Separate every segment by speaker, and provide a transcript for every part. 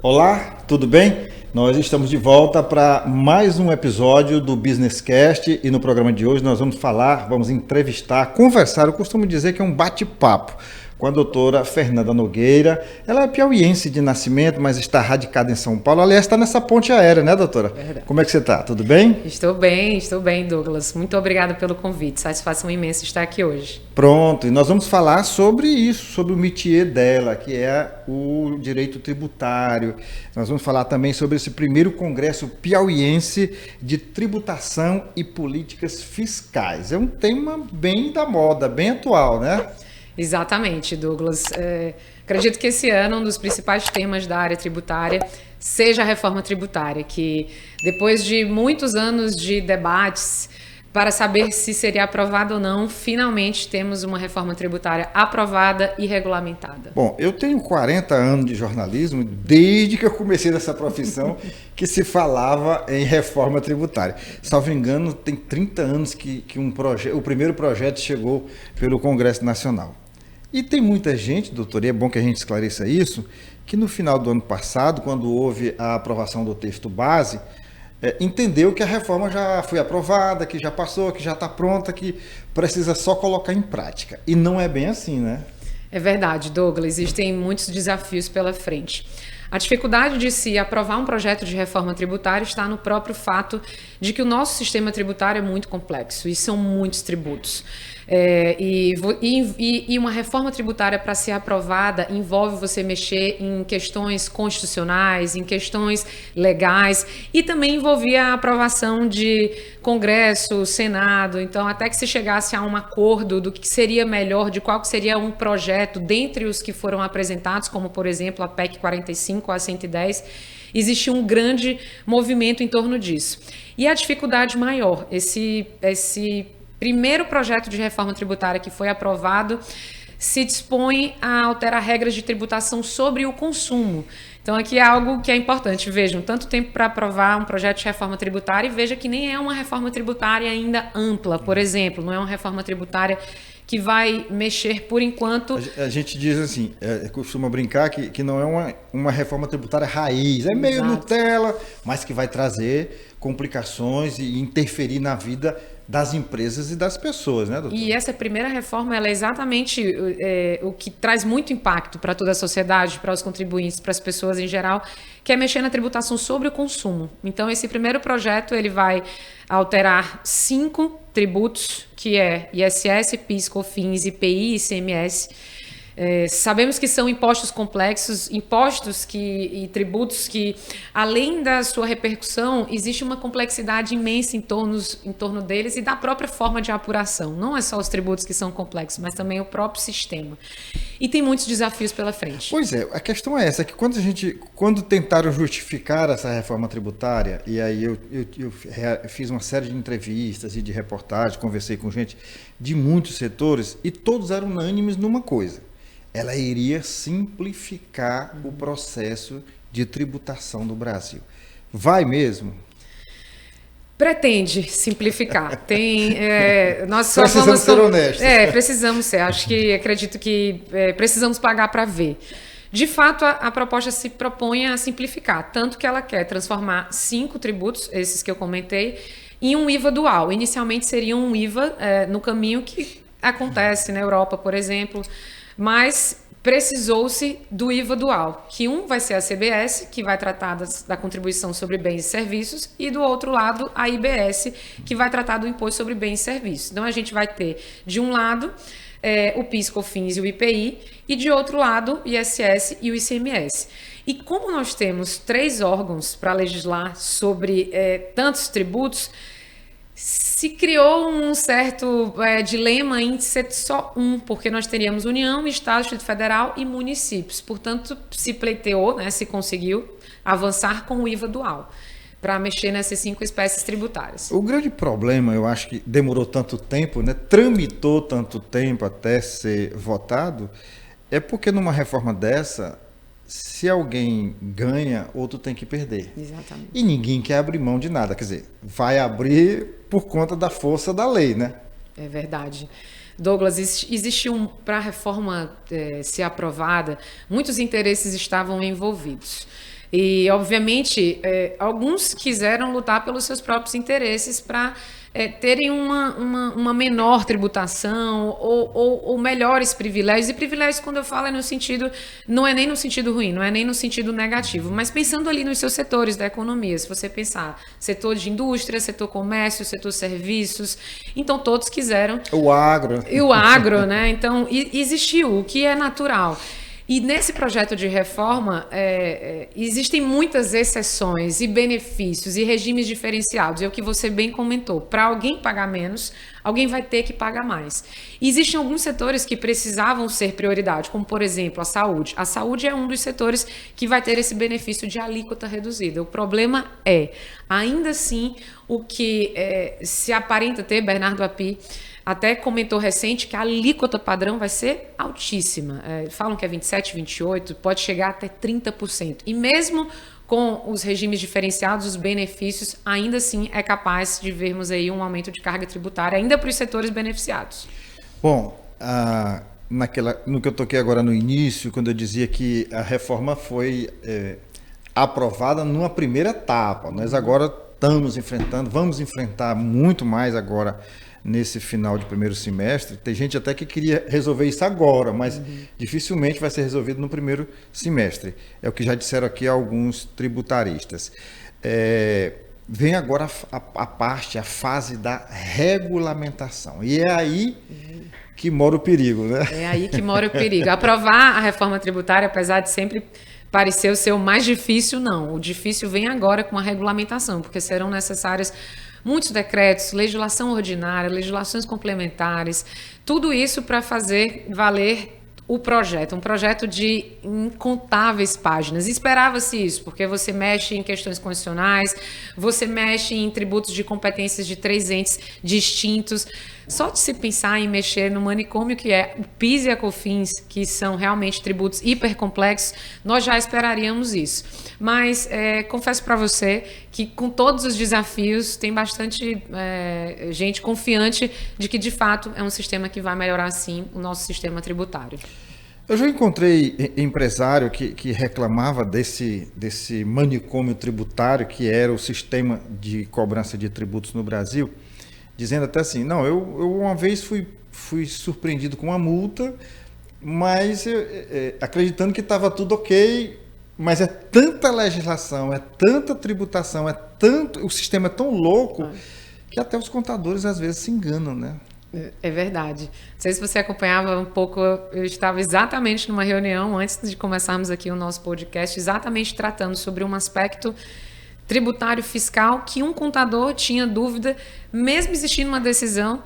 Speaker 1: Olá, tudo bem? Nós estamos de volta para mais um episódio do Business Cast e no programa de hoje nós vamos entrevistar, conversar, eu costumo dizer que é um bate-papo com a doutora Fernanda Nogueira. Ela é piauiense de nascimento, mas está radicada em São Paulo. Aliás, está nessa ponte aérea, né, doutora?
Speaker 2: Verdade.
Speaker 1: Como é que você está? Tudo bem?
Speaker 2: Estou bem, Douglas. Muito obrigada pelo convite. Satisfação imensa estar aqui hoje.
Speaker 1: Pronto, e nós vamos falar sobre isso, sobre o métier dela, que é o direito tributário. Nós vamos falar também sobre esse primeiro congresso piauiense de tributação e políticas fiscais. É um tema bem da moda, bem atual, né?
Speaker 2: Exatamente, Douglas. Acredito que esse ano um dos principais temas da área tributária seja a reforma tributária, que depois de muitos anos de debates para saber se seria aprovada ou não, finalmente temos uma reforma tributária aprovada e regulamentada.
Speaker 1: Bom, eu tenho 40 anos de jornalismo, desde que eu comecei nessa profissão que se falava em reforma tributária. Salvo engano, tem 30 anos que o primeiro projeto chegou pelo Congresso Nacional. E tem muita gente, doutor, e é bom que a gente esclareça isso, que no final do ano passado, quando houve a aprovação do texto base, entendeu que a reforma já foi aprovada, que já passou, que já está pronta, que precisa só colocar em prática. E não é bem assim, né?
Speaker 2: É verdade, Douglas. Existem muitos desafios pela frente. A dificuldade de se aprovar um projeto de reforma tributária está no próprio fato de que o nosso sistema tributário é muito complexo e são muitos tributos. E uma reforma tributária, para ser aprovada, envolve você mexer em questões constitucionais, em questões legais, e também envolvia a aprovação de Congresso, Senado. Então, até que se chegasse a um acordo do que seria melhor, de qual seria um projeto dentre os que foram apresentados, como, por exemplo, a PEC 45, a 110, existiu um grande movimento em torno disso. E a dificuldade maior, esse primeiro projeto de reforma tributária que foi aprovado se dispõe a alterar regras de tributação sobre o consumo. Então, aqui é algo que é importante. Vejam, tanto tempo para aprovar um projeto de reforma tributária e veja que nem é uma reforma tributária ainda ampla, por exemplo. Não é uma reforma tributária que vai mexer, por enquanto...
Speaker 1: A gente diz assim, costuma brincar que não é uma reforma tributária raiz. É meio Nutella, mas que vai trazer complicações e interferir na vida das empresas e das pessoas, né, doutor?
Speaker 2: E essa primeira reforma, ela é exatamente o que traz muito impacto para toda a sociedade, para os contribuintes, para as pessoas em geral, que é mexer na tributação sobre o consumo. Então, esse primeiro projeto, ele vai alterar 5 tributos, que é ISS, PIS, COFINS, IPI e ICMS. Sabemos que são impostos complexos, impostos e tributos que, além da sua repercussão, existe uma complexidade imensa em torno deles e da própria forma de apuração. Não é só os tributos que são complexos, mas também o próprio sistema. E tem muitos desafios pela frente.
Speaker 1: Pois é, a questão é essa, que quando tentaram justificar essa reforma tributária, e aí eu fiz uma série de entrevistas e de reportagens, conversei com gente de muitos setores, e todos eram unânimes numa coisa: ela iria simplificar o processo de tributação do Brasil. Vai mesmo?
Speaker 2: Pretende simplificar. Nós
Speaker 1: precisamos ser honestos.
Speaker 2: Precisamos ser. Acredito que precisamos pagar para ver. De fato, a proposta se propõe a simplificar, tanto que ela quer transformar 5 tributos, esses que eu comentei, em um IVA dual. Inicialmente seria um IVA no caminho que acontece na Europa, por exemplo, mas precisou-se do IVA dual, que um vai ser a CBS, que vai tratar da contribuição sobre bens e serviços, e do outro lado a IBS, que vai tratar do imposto sobre bens e serviços. Então a gente vai ter, de um lado, o PIS, COFINS e o IPI, e de outro lado, o ISS e o ICMS. E como nós temos 3 órgãos para legislar sobre tantos tributos, se criou um certo dilema em ser só um, porque nós teríamos União, Estado, Distrito Federal e municípios. Portanto, se pleiteou, se conseguiu avançar com o IVA dual para mexer nessas 5 espécies tributárias.
Speaker 1: O grande problema, eu acho que demorou tanto tempo, tramitou tanto tempo até ser votado, é porque numa reforma dessa, se alguém ganha, outro tem que perder.
Speaker 2: Exatamente.
Speaker 1: E ninguém quer abrir mão de nada. Quer dizer, vai abrir por conta da força da lei, né?
Speaker 2: É verdade. Douglas, existiu para a reforma ser aprovada, muitos interesses estavam envolvidos. E, obviamente, alguns quiseram lutar pelos seus próprios interesses para terem uma menor tributação ou melhores privilégios. E privilégios, quando eu falo, não é nem no sentido ruim, não é nem no sentido negativo, mas pensando ali nos seus setores da economia. Se você pensar setor de indústria, setor comércio, setor serviços, então todos quiseram...
Speaker 1: O agro.
Speaker 2: E o agro, né? Então, existiu, o que é natural. E nesse projeto de reforma, existem muitas exceções e benefícios e regimes diferenciados. É o que você bem comentou. Para alguém pagar menos, alguém vai ter que pagar mais. E existem alguns setores que precisavam ser prioridade, como, por exemplo, a saúde. A saúde é um dos setores que vai ter esse benefício de alíquota reduzida. O problema ainda assim, o que se aparenta ter, Bernardo Api até comentou recente que a alíquota padrão vai ser altíssima. Falam que é 27%, 28%, pode chegar até 30%. E mesmo com os regimes diferenciados, os benefícios, ainda assim é capaz de vermos aí um aumento de carga tributária, ainda para os setores beneficiados.
Speaker 1: Bom, no que eu toquei agora no início, quando eu dizia que a reforma foi aprovada numa primeira etapa. Nós agora vamos enfrentar muito mais agora nesse final de primeiro semestre. Tem gente até que queria resolver isso agora, mas dificilmente vai ser resolvido no primeiro semestre. É o que já disseram aqui alguns tributaristas. Vem agora a fase da regulamentação. E é aí que mora o perigo, né?
Speaker 2: É aí que mora o perigo. Aprovar a reforma tributária, apesar de sempre parecer ser o mais difícil, não. O difícil vem agora com a regulamentação, porque serão necessárias muitos decretos, legislação ordinária, legislações complementares, tudo isso para fazer valer o projeto, um projeto de incontáveis páginas. Esperava-se isso, porque você mexe em questões constitucionais, você mexe em tributos de competências de 3 entes distintos. Só de se pensar em mexer no manicômio, que é o PIS e a COFINS, que são realmente tributos hipercomplexos, nós já esperaríamos isso. Mas confesso para você que, com todos os desafios, tem bastante gente confiante de que, de fato, é um sistema que vai melhorar, sim, o nosso sistema tributário.
Speaker 1: Eu já encontrei empresário que reclamava desse manicômio tributário, que era o sistema de cobrança de tributos no Brasil, dizendo até assim, não, eu uma vez fui surpreendido com uma multa, mas acreditando que estava tudo ok, mas é tanta legislação, é tanta tributação, o sistema é tão louco que até os contadores às vezes se enganam, né?
Speaker 2: É verdade. Não sei se você acompanhava um pouco, eu estava exatamente numa reunião antes de começarmos aqui o nosso podcast, exatamente tratando sobre um aspecto tributário fiscal que um contador tinha dúvida, mesmo existindo uma decisão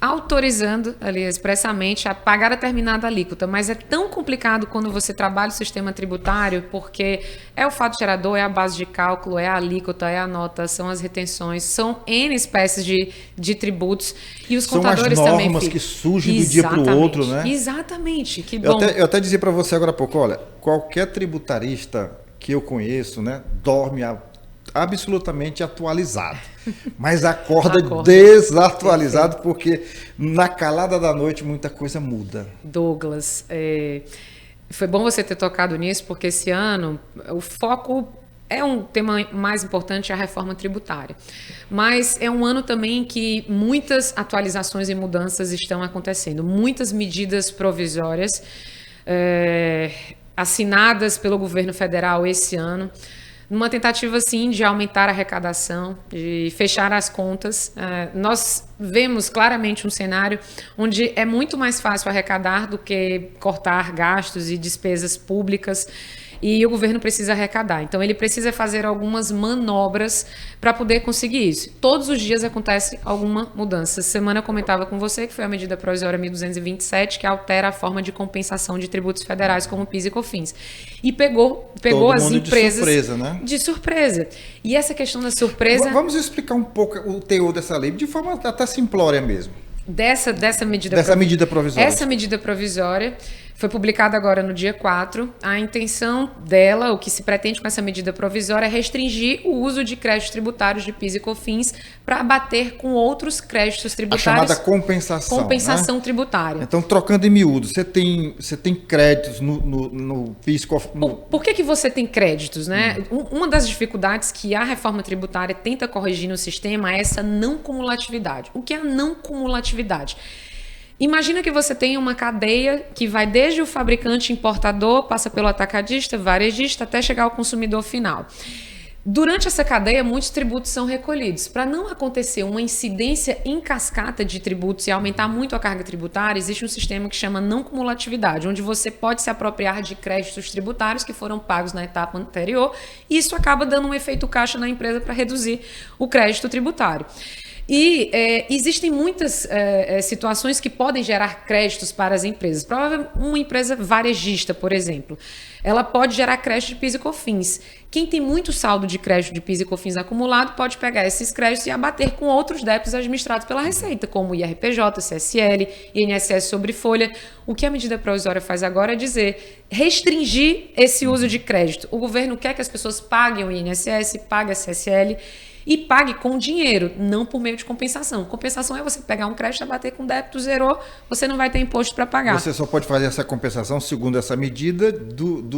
Speaker 2: autorizando ali expressamente a pagar a determinada alíquota, mas é tão complicado quando você trabalha o sistema tributário, porque é o fato gerador, é a base de cálculo, é a alíquota, é a nota, são as retenções, são N espécies de tributos, e os contadores também...
Speaker 1: São as normas que surgem do dia para o outro, né?
Speaker 2: Exatamente, que bom.
Speaker 1: Eu até dizia para você agora há pouco, olha, qualquer tributarista que eu conheço, né, dorme absolutamente atualizado, mas acorda desatualizado, porque na calada da noite muita coisa muda.
Speaker 2: Douglas, foi bom você ter tocado nisso, porque esse ano o foco é um tema mais importante, a reforma tributária, mas é um ano também que muitas atualizações e mudanças estão acontecendo, muitas medidas provisórias assinadas pelo governo federal esse ano, numa tentativa, sim, de aumentar a arrecadação, de fechar as contas. Nós vemos claramente um cenário onde é muito mais fácil arrecadar do que cortar gastos e despesas públicas, e o governo precisa arrecadar. Então, ele precisa fazer algumas manobras para poder conseguir isso. Todos os dias acontece alguma mudança. Essa semana eu comentava com você que foi a medida provisória 1227, que altera a forma de compensação de tributos federais, como PIS e COFINS. E pegou as empresas...
Speaker 1: de surpresa, né?
Speaker 2: De surpresa. E essa questão da surpresa...
Speaker 1: Vamos explicar um pouco o teor dessa lei, de forma até simplória mesmo.
Speaker 2: Dessa medida
Speaker 1: medida provisória.
Speaker 2: Essa medida provisória Foi publicada agora no dia 4. A intenção dela, o que se pretende com essa medida provisória, é restringir o uso de créditos tributários de PIS e COFINS para abater com outros créditos tributários.
Speaker 1: A chamada compensação.
Speaker 2: Compensação, né? Tributária.
Speaker 1: Então, trocando em miúdo, você tem créditos no PIS e COFINS?
Speaker 2: Por que você tem créditos, né? Uma das dificuldades que a reforma tributária tenta corrigir no sistema é essa não cumulatividade. O que é a não cumulatividade? Imagina que você tem uma cadeia que vai desde o fabricante importador, passa pelo atacadista, varejista, até chegar ao consumidor final. Durante essa cadeia, muitos tributos são recolhidos. Para não acontecer uma incidência em cascata de tributos e aumentar muito a carga tributária, existe um sistema que chama não cumulatividade, onde você pode se apropriar de créditos tributários que foram pagos na etapa anterior, e isso acaba dando um efeito caixa na empresa para reduzir o crédito tributário. E existem muitas situações que podem gerar créditos para as empresas. Provavelmente uma empresa varejista, por exemplo, ela pode gerar crédito de PIS e COFINS. Quem tem muito saldo de crédito de PIS e COFINS acumulado pode pegar esses créditos e abater com outros débitos administrados pela Receita, como IRPJ, CSL, INSS sobre folha. O que a medida provisória faz agora é dizer, restringir esse uso de crédito. O governo quer que as pessoas paguem o INSS, paguem a CSL, e pague com dinheiro, não por meio de compensação. Compensação é você pegar um crédito, abater com débito, zerou, você não vai ter imposto para pagar.
Speaker 1: Você só pode fazer essa compensação, segundo essa medida,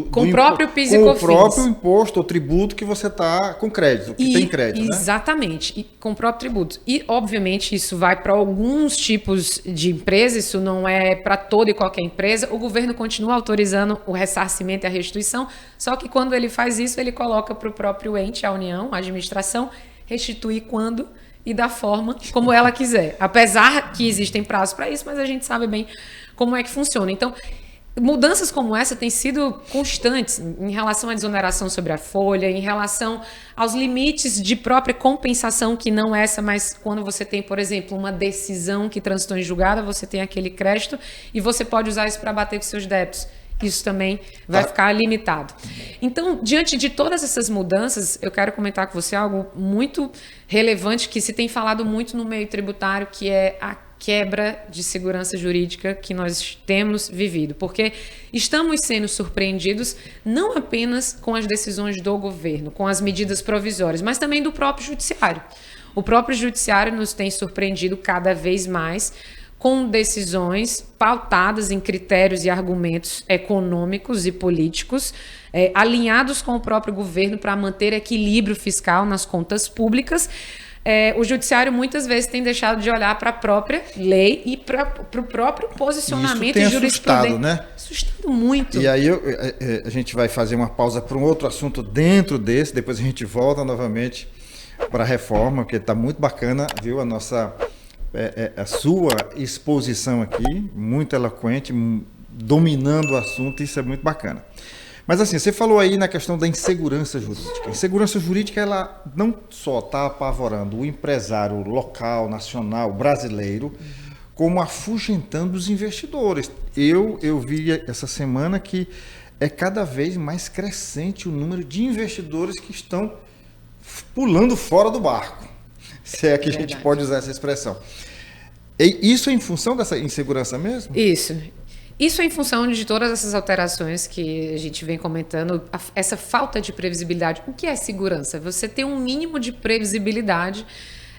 Speaker 2: com o próprio PIS e COFINS.
Speaker 1: Com o próprio imposto ou tributo que você está com crédito, que tem crédito,
Speaker 2: exatamente, né? E com o próprio tributo. E, obviamente, isso vai para alguns tipos de empresas, isso não é para toda e qualquer empresa. O governo continua autorizando o ressarcimento e a restituição, só que quando ele faz isso, ele coloca para o próprio ente, a União, a administração, restituir quando e da forma como ela quiser. Apesar que existem prazos para isso, mas a gente sabe bem como é que funciona. Então, mudanças como essa têm sido constantes em relação à desoneração sobre a folha, em relação aos limites de própria compensação, que não essa, mas quando você tem, por exemplo, uma decisão que transitou em julgada, você tem aquele crédito e você pode usar isso para bater com seus débitos. Isso também vai ficar limitado. Então, diante de todas essas mudanças, eu quero comentar com você algo muito relevante que se tem falado muito no meio tributário, que é a quebra de segurança jurídica que nós temos vivido. Porque estamos sendo surpreendidos não apenas com as decisões do governo, com as medidas provisórias, mas também do próprio judiciário. O próprio judiciário nos tem surpreendido cada vez mais com decisões pautadas em critérios e argumentos econômicos e políticos, alinhados com o próprio governo para manter equilíbrio fiscal nas contas públicas. O judiciário muitas vezes tem deixado de olhar para a própria lei e para o próprio posicionamento
Speaker 1: e
Speaker 2: jurisprudente.
Speaker 1: Né?
Speaker 2: Assustado muito.
Speaker 1: E aí a gente vai fazer uma pausa para um outro assunto dentro desse, depois a gente volta novamente para a reforma, porque está muito bacana, viu, a sua exposição aqui, muito eloquente, dominando o assunto, isso é muito bacana. Mas assim, você falou aí na questão da insegurança jurídica. A insegurança jurídica, ela não só está apavorando o empresário local, nacional, brasileiro, como afugentando os investidores. Eu vi essa semana que é cada vez mais crescente o número de investidores que estão pulando fora do barco. Se é que a gente pode usar essa expressão. E isso é em função dessa insegurança mesmo?
Speaker 2: Isso é em função de todas essas alterações que a gente vem comentando, essa falta de previsibilidade. O que é segurança? Você ter um mínimo de previsibilidade,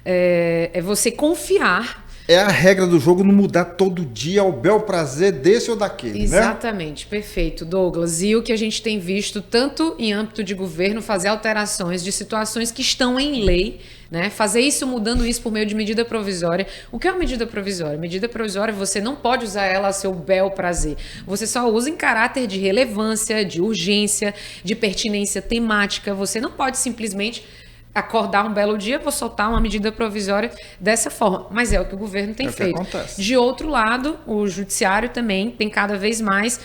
Speaker 2: é você confiar.
Speaker 1: É a regra do jogo não mudar todo dia ao bel prazer desse ou daquele,
Speaker 2: Exatamente, né? Perfeito, Douglas. E o que a gente tem visto, tanto em âmbito de governo, fazer alterações de situações que estão em lei, né? Fazer isso, mudando isso por meio de medida provisória. O que é uma medida provisória? Medida provisória, você não pode usar ela a seu bel prazer. Você só usa em caráter de relevância, de urgência, de pertinência temática. Você não pode simplesmente acordar um belo dia, vou soltar uma medida provisória dessa forma. Mas é o que o governo tem feito. De outro lado, o judiciário também tem cada vez mais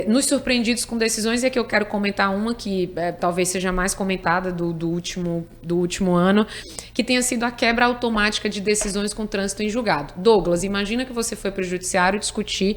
Speaker 2: nos surpreendidos com decisões, e aqui eu quero comentar uma que talvez seja mais comentada do último ano, que tenha sido a quebra automática de decisões com trânsito em julgado. Douglas, imagina que você foi para o judiciário discutir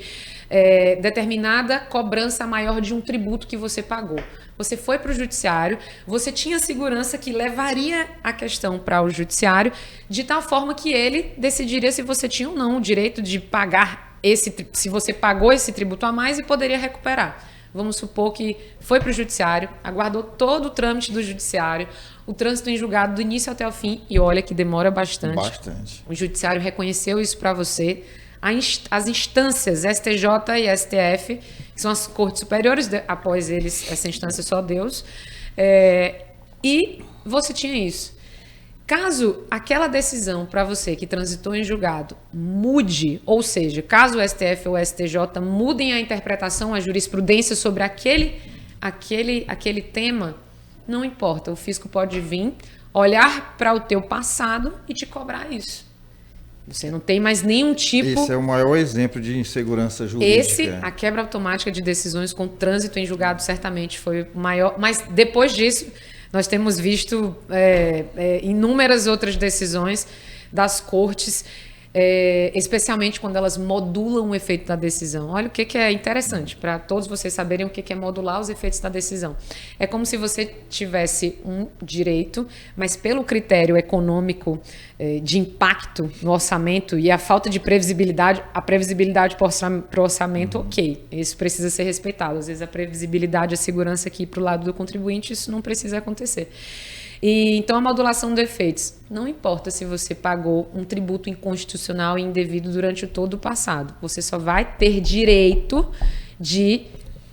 Speaker 2: determinada cobrança maior de um tributo que você pagou. Você foi para o judiciário, você tinha segurança que levaria a questão para o judiciário de tal forma que ele decidiria se você tinha ou não o direito de pagar se você pagou esse tributo a mais e poderia recuperar. Vamos supor que foi para o judiciário, aguardou todo o trâmite do judiciário, o trânsito em julgado do início até o fim, e olha que demora bastante.
Speaker 1: Bastante.
Speaker 2: O judiciário reconheceu isso para você. As instâncias STJ e STF, que são as cortes superiores, após eles, essa instância só Deus, e você tinha isso. Caso aquela decisão para você que transitou em julgado mude, ou seja, caso o STF ou o STJ mudem a interpretação, a jurisprudência sobre aquele tema, não importa, o fisco pode vir, olhar para o teu passado e te cobrar isso. Você não tem mais nenhum tipo...
Speaker 1: Esse é o maior exemplo de insegurança jurídica.
Speaker 2: A quebra automática de decisões com trânsito em julgado certamente foi o maior, mas depois disso... Nós temos visto inúmeras outras decisões das cortes, especialmente quando elas modulam o efeito da decisão. Olha o que é interessante, para todos vocês saberem o que é modular os efeitos da decisão. É como se você tivesse um direito, mas pelo critério econômico de impacto no orçamento e a falta de previsibilidade, a previsibilidade para o orçamento, ok, isso precisa ser respeitado. Às vezes a previsibilidade, a segurança aqui para o lado do contribuinte, isso não precisa acontecer. E, então, a modulação de efeitos. Não importa se você pagou um tributo inconstitucional e indevido durante todo o passado. Você só vai ter direito de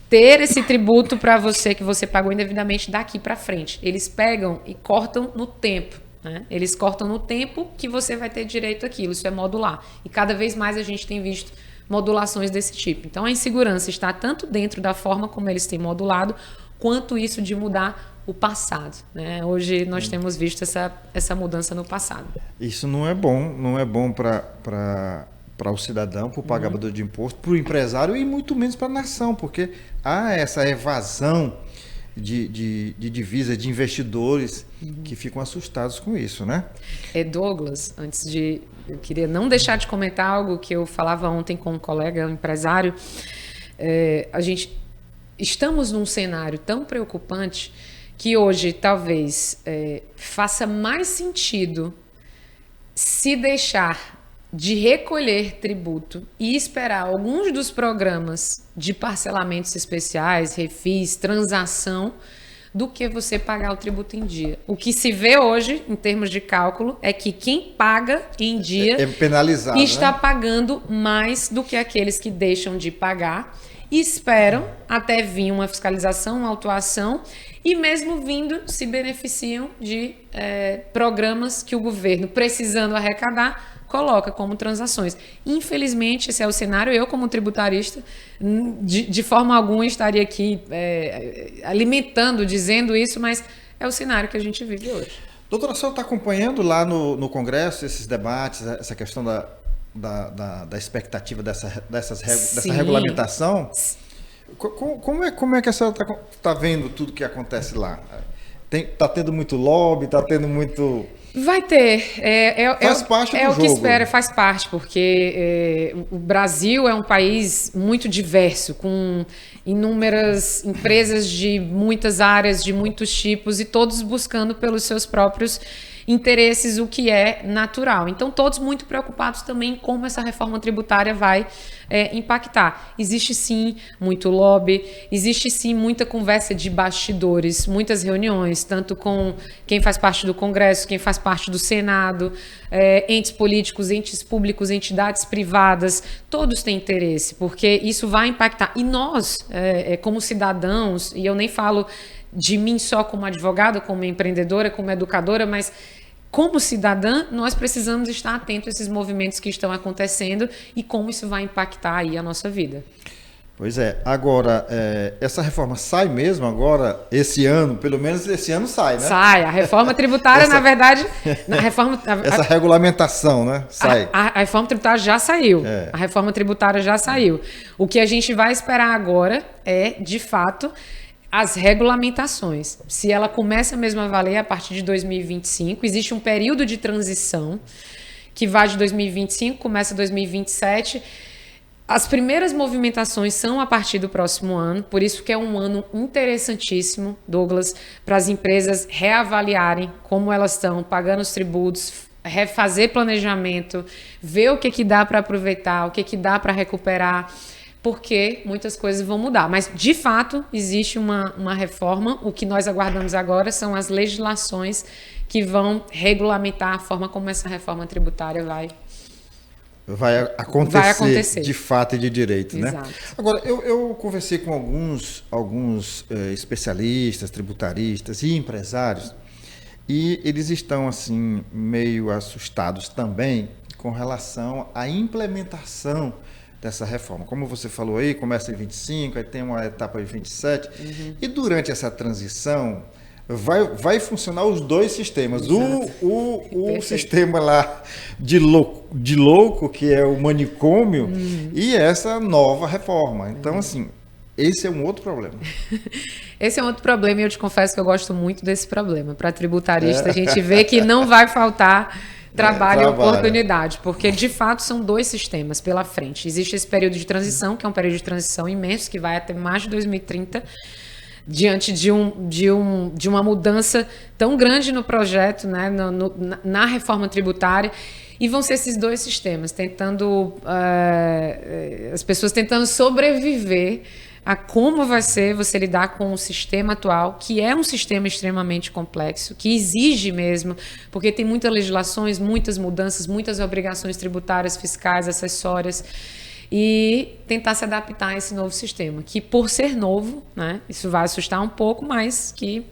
Speaker 2: ter esse tributo para você que você pagou indevidamente daqui para frente. Eles pegam e cortam no tempo. Né? Eles cortam no tempo que você vai ter direito àquilo. Isso é modular. E cada vez mais a gente tem visto modulações desse tipo. Então, a insegurança está tanto dentro da forma como eles têm modulado, quanto isso de mudar o passado, né? Hoje nós temos visto essa mudança no passado.
Speaker 1: Isso não é bom para o cidadão, para o pagador de imposto, para o empresário e muito menos para a nação, porque há essa evasão de divisa de investidores que ficam assustados com isso, né?
Speaker 2: Douglas, eu queria não deixar de comentar algo que eu falava ontem com um colega, um empresário. Estamos num cenário tão preocupante que hoje talvez faça mais sentido se deixar de recolher tributo e esperar alguns dos programas de parcelamentos especiais, refis, transação, do que você pagar o tributo em dia. O que se vê hoje, em termos de cálculo, é que quem paga em dia
Speaker 1: é penalizado,
Speaker 2: está,
Speaker 1: né?
Speaker 2: Pagando mais do que aqueles que deixam de pagar e esperam até vir uma fiscalização, uma autuação, e mesmo vindo se beneficiam de programas que o governo, precisando arrecadar, coloca como transações. Infelizmente, esse é o cenário. Eu, como tributarista, de forma alguma estaria aqui alimentando, dizendo isso, mas é o cenário que a gente vive hoje.
Speaker 1: Doutora, a senhora está acompanhando lá no Congresso esses debates, essa questão da expectativa dessa regulamentação? Como é que a senhora está vendo tudo que acontece lá? Está tendo muito lobby, está tendo muito...
Speaker 2: Vai ter.
Speaker 1: Faz parte do jogo.
Speaker 2: É o que espera, faz parte, porque o Brasil é um país muito diverso, com inúmeras empresas de muitas áreas, de muitos tipos, e todos buscando pelos seus próprios interesses, o que é natural. Então, todos muito preocupados também em como essa reforma tributária vai impactar. Existe sim muito lobby, existe sim muita conversa de bastidores, muitas reuniões, tanto com quem faz parte do Congresso, quem faz parte do Senado, entes políticos, entes públicos, entidades privadas, todos têm interesse, porque isso vai impactar. E nós, como cidadãos, e eu nem falo de mim só como advogada, como empreendedora, como educadora, mas como cidadã, nós precisamos estar atentos a esses movimentos que estão acontecendo e como isso vai impactar aí a nossa vida.
Speaker 1: Pois é. Agora, essa reforma sai mesmo agora, esse ano? Pelo menos esse ano sai, né?
Speaker 2: Sai. A reforma tributária, na verdade...
Speaker 1: essa regulamentação, né? Sai.
Speaker 2: A reforma tributária já saiu. A reforma tributária já saiu. O que a gente vai esperar agora é, de fato, as regulamentações. Se ela começa mesmo a valer a partir de 2025, existe um período de transição que vai de 2025, começa 2027. As primeiras movimentações são a partir do próximo ano, por isso que é um ano interessantíssimo, Douglas, para as empresas reavaliarem como elas estão pagando os tributos, refazer planejamento, ver o que dá para aproveitar, o que dá para recuperar, porque muitas coisas vão mudar. Mas, de fato, existe uma reforma. O que nós aguardamos agora são as legislações que vão regulamentar a forma como essa reforma tributária vai acontecer
Speaker 1: de fato e de direito, né?
Speaker 2: Exato.
Speaker 1: Agora, eu conversei com alguns especialistas, tributaristas e empresários, e eles estão, assim, meio assustados também com relação à implementação dessa reforma. Como você falou aí, começa em 25, aí tem uma etapa de 27, e durante essa transição vai funcionar os dois sistemas. O sistema lá de louco, que é o manicômio, e essa nova reforma. Então, assim, esse é um outro problema.
Speaker 2: Esse é um outro problema e eu te confesso que eu gosto muito desse problema. Para tributarista, a gente vê que não vai faltar trabalho e oportunidade, porque de fato são dois sistemas pela frente. Existe esse período de transição, que é um período de transição imenso, que vai até mais de 2030, diante de uma mudança tão grande no projeto, né, na reforma tributária. E vão ser esses dois sistemas, as pessoas tentando sobreviver a como vai ser você lidar com o sistema atual, que é um sistema extremamente complexo, que exige mesmo, porque tem muitas legislações, muitas mudanças, muitas obrigações tributárias, fiscais, acessórias, e tentar se adaptar a esse novo sistema, que por ser novo, né, isso vai assustar um pouco, mas que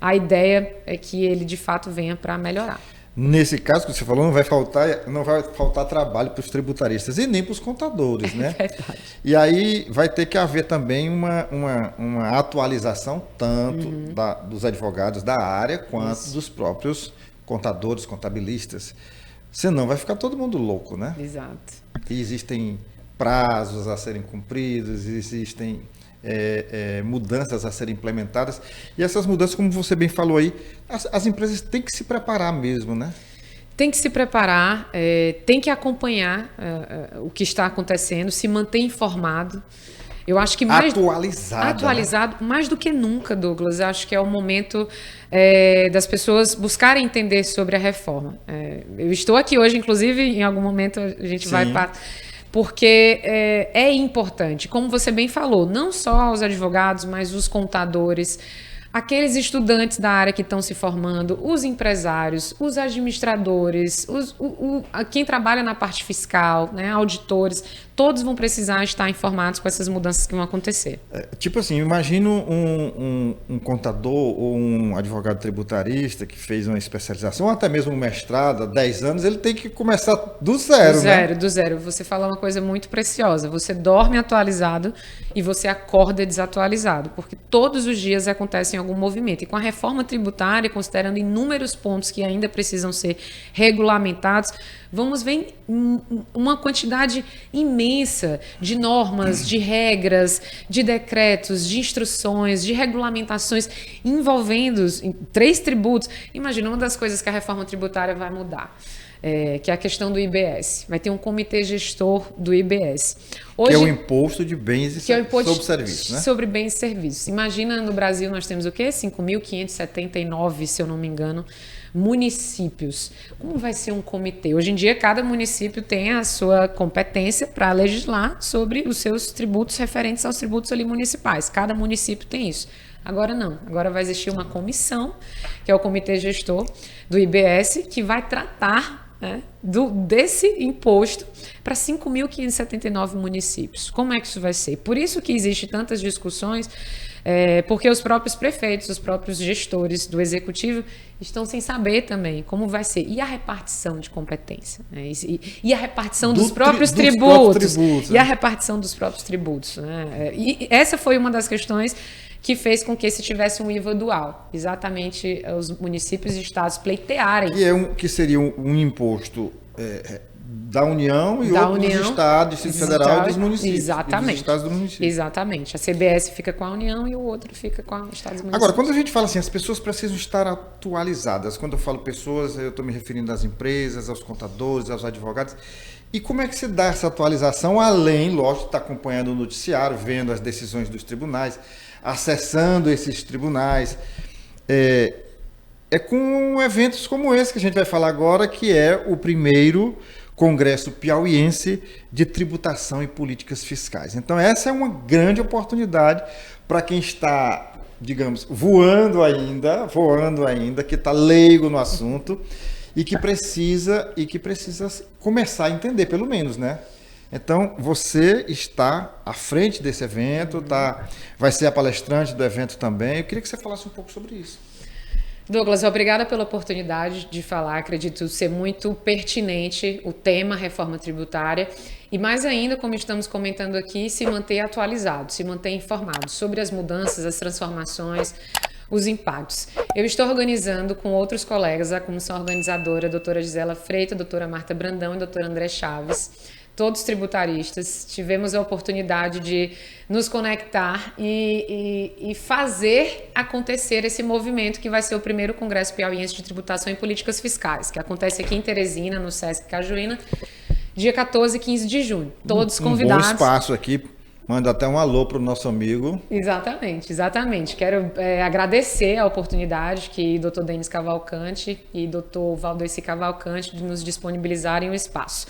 Speaker 2: a ideia é que ele de fato venha para melhorar.
Speaker 1: Nesse caso que você falou, não vai faltar trabalho para os tributaristas e nem para os contadores, né?
Speaker 2: É verdade.
Speaker 1: E aí vai ter que haver também uma atualização tanto dos advogados da área quanto dos próprios contadores, contabilistas. Senão vai ficar todo mundo louco, né?
Speaker 2: Exato.
Speaker 1: E existem prazos a serem cumpridos, existem mudanças a serem implementadas. E essas mudanças, como você bem falou aí, as empresas têm que se preparar mesmo, né?
Speaker 2: Tem que se preparar, tem que acompanhar o que está acontecendo, se manter informado. Eu acho que atualizado, né? Mais do que nunca, Douglas. Acho que é o momento das pessoas buscarem entender sobre a reforma. Eu estou aqui hoje, inclusive, em algum momento a gente vai para... Porque é importante, como você bem falou, não só os advogados, mas os contadores, aqueles estudantes da área que estão se formando, os empresários, os administradores, quem trabalha na parte fiscal, né, auditores, todos vão precisar estar informados com essas mudanças que vão acontecer.
Speaker 1: Tipo assim, imagina um contador ou um advogado tributarista que fez uma especialização, ou até mesmo um mestrado há 10 anos, ele tem que começar do zero, né? Do zero.
Speaker 2: Você fala uma coisa muito preciosa. Você dorme atualizado e você acorda desatualizado, porque todos os dias acontece algum movimento. E com a reforma tributária, considerando inúmeros pontos que ainda precisam ser regulamentados, vamos ver uma quantidade imensa de normas, de regras, de decretos, de instruções, de regulamentações envolvendo 3 tributos. Imagina, uma das coisas que a reforma tributária vai mudar, que é a questão do IBS. Vai ter um comitê gestor do IBS.
Speaker 1: Hoje, que é o imposto de bens sobre serviços, né?
Speaker 2: Sobre bens e serviços. Imagina, no Brasil nós temos o quê? 5.579, se eu não me engano, municípios. Como vai ser um comitê? Hoje em dia, cada município tem a sua competência para legislar sobre os seus tributos referentes aos tributos ali municipais. Cada município tem isso. Agora não. Agora vai existir uma comissão, que é o comitê gestor do IBS, que vai tratar, né, desse imposto para 5.579 municípios. Como é que isso vai ser? Por isso que existem tantas discussões, porque os próprios prefeitos, os próprios gestores do executivo estão sem saber também como vai ser. E a repartição de competência, né? E a repartição dos próprios tributos. E a repartição dos próprios tributos, né? E essa foi uma das questões que fez com que se tivesse um IVA dual. Exatamente os municípios e estados pleitearem.
Speaker 1: Que seria um imposto da União e outro dos estados, Distrito Federal e dos municípios.
Speaker 2: Exatamente.
Speaker 1: E dos estados do município.
Speaker 2: Exatamente. A CBS fica com a União e o outro fica com os estados e municípios.
Speaker 1: Agora, quando a gente fala assim, as pessoas precisam estar atualizadas. Quando eu falo pessoas, eu estou me referindo às empresas, aos contadores, aos advogados. E como é que se dá essa atualização, além, lógico, de estar acompanhando o noticiário, vendo as decisões dos tribunais, acessando esses tribunais. é com eventos como esse que a gente vai falar agora, que é o primeiro Congresso Piauiense de Tributação e Políticas Fiscais. Então, essa é uma grande oportunidade para quem está, digamos, voando ainda, que está leigo no assunto e que precisa começar a entender, pelo menos, né? Então, você está à frente desse evento, vai ser a palestrante do evento também. Eu queria que você falasse um pouco sobre isso.
Speaker 2: Douglas, obrigada pela oportunidade de falar. Acredito ser muito pertinente o tema reforma tributária e, mais ainda, como estamos comentando aqui, se manter atualizado, se manter informado sobre as mudanças, as transformações, os impactos. Eu estou organizando com outros colegas, a comissão organizadora, a doutora Gisela Freitas, a doutora Marta Brandão e a doutora André Chaves, todos tributaristas. Tivemos a oportunidade de nos conectar e fazer acontecer esse movimento que vai ser o primeiro Congresso Piauiense de Tributação e Políticas Fiscais, que acontece aqui em Teresina, no Sesc Cajuína, dia 14 e 15 de junho. Todos convidados.
Speaker 1: Um bom espaço aqui. Manda até um alô para o nosso amigo.
Speaker 2: Exatamente. Quero agradecer a oportunidade que o Dr. Denis Cavalcante e Dr. Valdeci Cavalcante de nos disponibilizarem o espaço.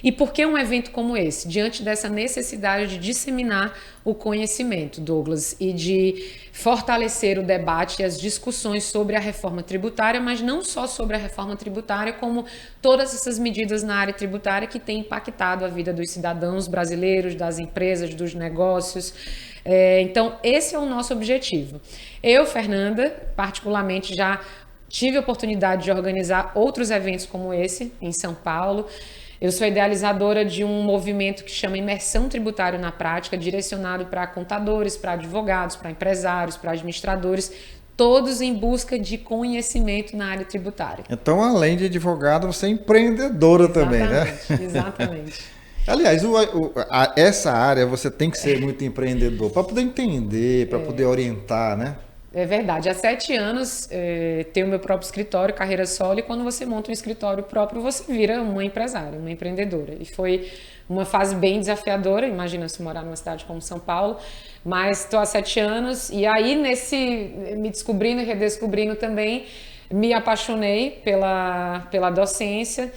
Speaker 2: E por que um evento como esse? Diante dessa necessidade de disseminar o conhecimento, Douglas, e de fortalecer o debate e as discussões sobre a reforma tributária, mas não só sobre a reforma tributária, como todas essas medidas na área tributária que têm impactado a vida dos cidadãos brasileiros, das empresas, dos negócios. Então, esse é o nosso objetivo. Eu, Fernanda, particularmente já tive a oportunidade de organizar outros eventos como esse em São Paulo. Eu sou idealizadora de um movimento que chama Imersão Tributária na Prática, direcionado para contadores, para advogados, para empresários, para administradores, todos em busca de conhecimento na área tributária.
Speaker 1: Então, além de advogada, você é empreendedora também, né?
Speaker 2: Exatamente.
Speaker 1: Aliás, essa área você tem que ser muito empreendedor para poder entender, para poder orientar, né?
Speaker 2: É verdade. Há 7 anos tenho o meu próprio escritório, carreira solo, e quando você monta um escritório próprio, você vira uma empresária, uma empreendedora. E foi uma fase bem desafiadora, imagina se morar numa cidade como São Paulo, mas estou há 7 anos, e aí me descobrindo e redescobrindo também, me apaixonei pela docência,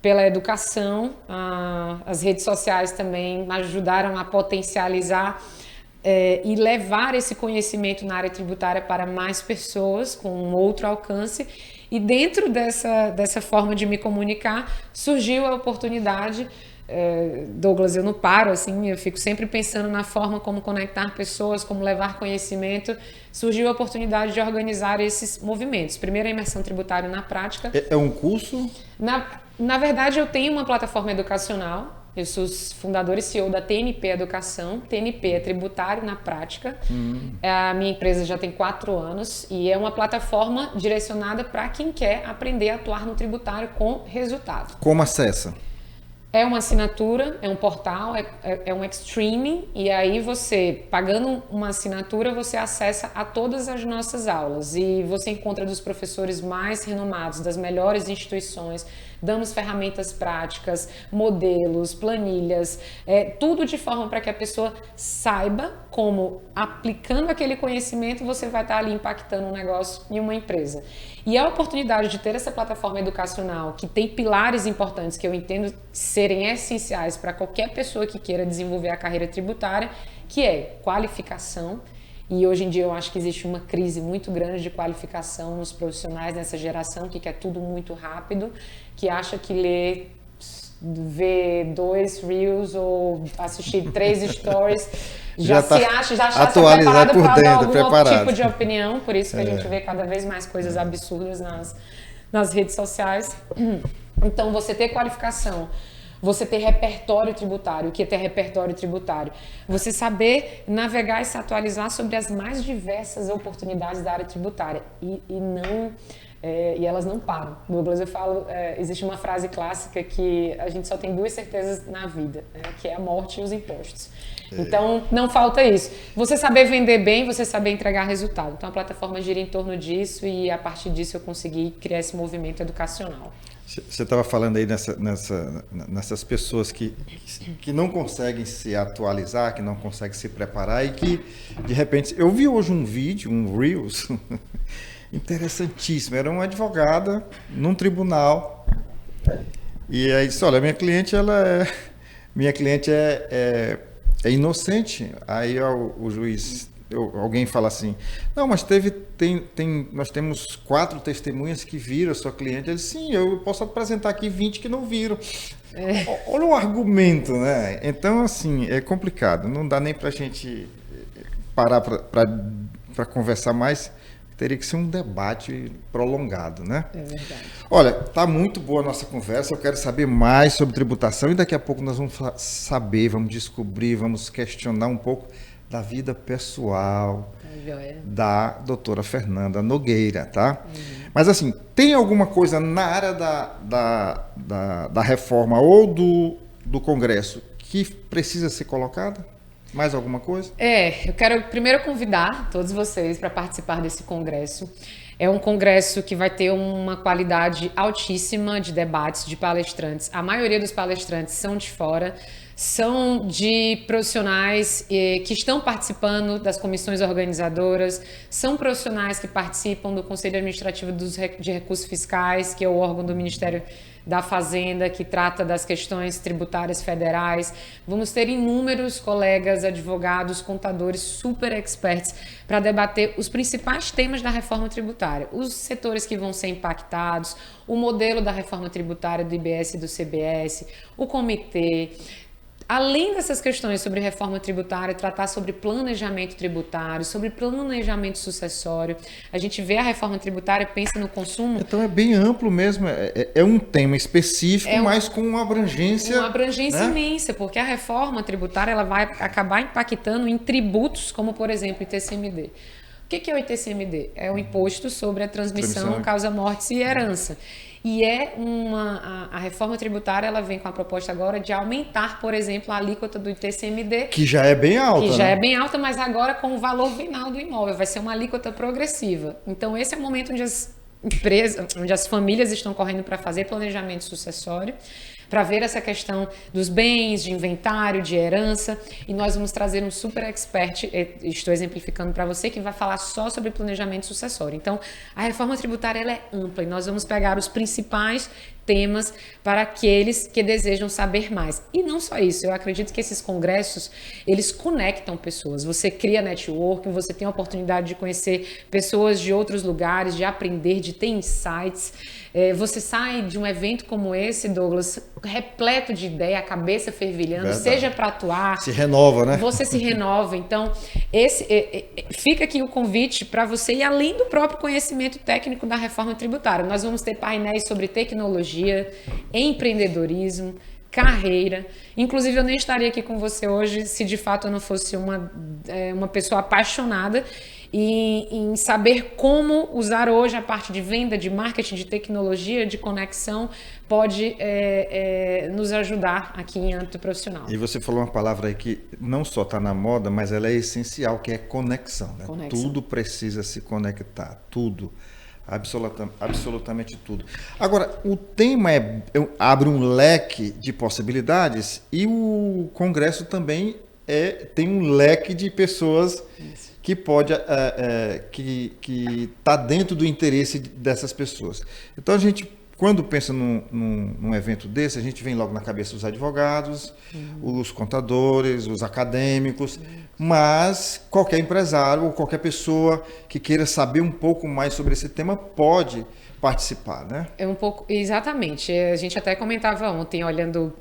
Speaker 2: pela educação. As redes sociais também ajudaram a potencializar e levar esse conhecimento na área tributária para mais pessoas com um outro alcance. E dentro dessa forma de me comunicar, surgiu a oportunidade. Douglas, eu não paro, assim, eu fico sempre pensando na forma como conectar pessoas, como levar conhecimento. Surgiu a oportunidade de organizar esses movimentos. Primeiro, a imersão tributária na prática.
Speaker 1: É um curso?
Speaker 2: Na verdade, eu tenho uma plataforma educacional. Eu sou fundadora e CEO da TNP Educação. TNP é Tributário na Prática. A minha empresa já tem 4 anos e é uma plataforma direcionada para quem quer aprender a atuar no tributário com resultado.
Speaker 1: Como acessa?
Speaker 2: É uma assinatura, é um portal, é um streaming, e aí você, pagando uma assinatura, você acessa a todas as nossas aulas e você encontra dos professores mais renomados, das melhores instituições. Damos ferramentas práticas, modelos, planilhas, tudo de forma para que a pessoa saiba como, aplicando aquele conhecimento, você vai estar ali impactando um negócio e uma empresa. E a oportunidade de ter essa plataforma educacional, que tem pilares importantes que eu entendo serem essenciais para qualquer pessoa que queira desenvolver a carreira tributária, que é qualificação. E hoje em dia eu acho que existe uma crise muito grande de qualificação nos profissionais nessa geração que quer tudo muito rápido, que acha que ver 2 Reels ou assistir 3 Stories já se acha preparado para dar algum outro tipo de opinião. Por isso que a gente vê cada vez mais coisas absurdas nas redes sociais. Então, você ter qualificação, você ter repertório tributário. O que é ter repertório tributário? Você saber navegar e se atualizar sobre as mais diversas oportunidades da área tributária e elas não param. Douglas, eu falo, existe uma frase clássica que a gente só tem 2 certezas na vida, que é a morte e os impostos. Então, não falta isso. Você saber vender bem, você saber entregar resultado. Então, a plataforma gira em torno disso e, a partir disso, eu consegui criar esse movimento educacional.
Speaker 1: Você estava falando aí nessas pessoas que não conseguem se atualizar, que não conseguem se preparar e que, de repente... Eu vi hoje um vídeo, um Reels, interessantíssima. Era uma advogada num tribunal. E aí disse, olha, minha cliente é inocente. Aí o juiz, alguém fala assim, não, mas nós temos 4 testemunhas que viram a sua cliente. Ele disse, sim, eu posso apresentar aqui 20 que não viram. Olha o argumento, né? Então, assim, é complicado. Não dá nem para a gente parar para conversar mais. Teria que ser um debate prolongado, né?
Speaker 2: É verdade.
Speaker 1: Olha, tá muito boa a nossa conversa. Eu quero saber mais sobre tributação e daqui a pouco nós vamos saber, vamos descobrir, vamos questionar um pouco da vida pessoal da doutora Fernanda Nogueira, tá? Mas assim, tem alguma coisa na área da reforma ou do Congresso que precisa ser colocada? Mais alguma coisa?
Speaker 2: Eu quero primeiro convidar todos vocês para participar desse congresso. É um congresso que vai ter uma qualidade altíssima de debates, de palestrantes. A maioria dos palestrantes são de fora, são de profissionais que estão participando das comissões organizadoras, são profissionais que participam do Conselho Administrativo de Recursos Fiscais, que é o órgão do Ministério da Fazenda, que trata das questões tributárias federais. Vamos ter inúmeros colegas, advogados, contadores, super experts para debater os principais temas da reforma tributária, os setores que vão ser impactados, o modelo da reforma tributária do IBS e do CBS, o comitê. Além dessas questões sobre reforma tributária, tratar sobre planejamento tributário, sobre planejamento sucessório. A gente vê a reforma tributária, pensa no consumo.
Speaker 1: Então é bem amplo mesmo, é um tema específico, mas com uma abrangência...
Speaker 2: Uma abrangência, né? Imensa, porque a reforma tributária ela vai acabar impactando em tributos, como por exemplo o ITCMD. O que é o ITCMD? É o Imposto sobre a Transmissão, Causa Mortes e Herança. E a reforma tributária ela vem com a proposta agora de aumentar, por exemplo, a alíquota do ITCMD.
Speaker 1: Que já é bem alta.
Speaker 2: Que já é bem alta, mas agora com o valor venal do imóvel. Vai ser uma alíquota progressiva. Então, esse é o momento onde onde as famílias estão correndo para fazer planejamento sucessório, para ver essa questão dos bens, de inventário, de herança, e nós vamos trazer um super expert, estou exemplificando para você, que vai falar só sobre planejamento sucessório. Então, a reforma tributária ela é ampla e nós vamos pegar os principais temas para aqueles que desejam saber mais. E não só isso, eu acredito que esses congressos, eles conectam pessoas. Você cria network, você tem a oportunidade de conhecer pessoas de outros lugares, de aprender, de ter insights. Você sai de um evento como esse, Douglas, repleto de ideia, a cabeça fervilhando, verdade, seja para atuar.
Speaker 1: Se renova, né?
Speaker 2: Você se renova. Então, fica aqui o convite para você ir além do próprio conhecimento técnico da reforma tributária. Nós vamos ter painéis sobre tecnologia, empreendedorismo, carreira. Inclusive, eu nem estaria aqui com você hoje se de fato eu não fosse uma pessoa apaixonada em saber como usar hoje a parte de venda, de marketing, de tecnologia, de conexão, pode nos ajudar aqui em âmbito profissional.
Speaker 1: E você falou uma palavra aí que não só está na moda, mas ela é essencial, que é conexão, né? Conexão. Tudo precisa se conectar, tudo. Absolutamente tudo. Agora, o tema abre um leque de possibilidades e o Congresso também tem um leque de pessoas que pode que está dentro do interesse dessas pessoas. Então, a gente, quando pensa num evento desse, a gente vem logo na cabeça os advogados, os contadores, os acadêmicos, mas qualquer empresário ou qualquer pessoa que queira saber um pouco mais sobre esse tema pode participar, né?
Speaker 2: Exatamente. A gente até comentava ontem, olhando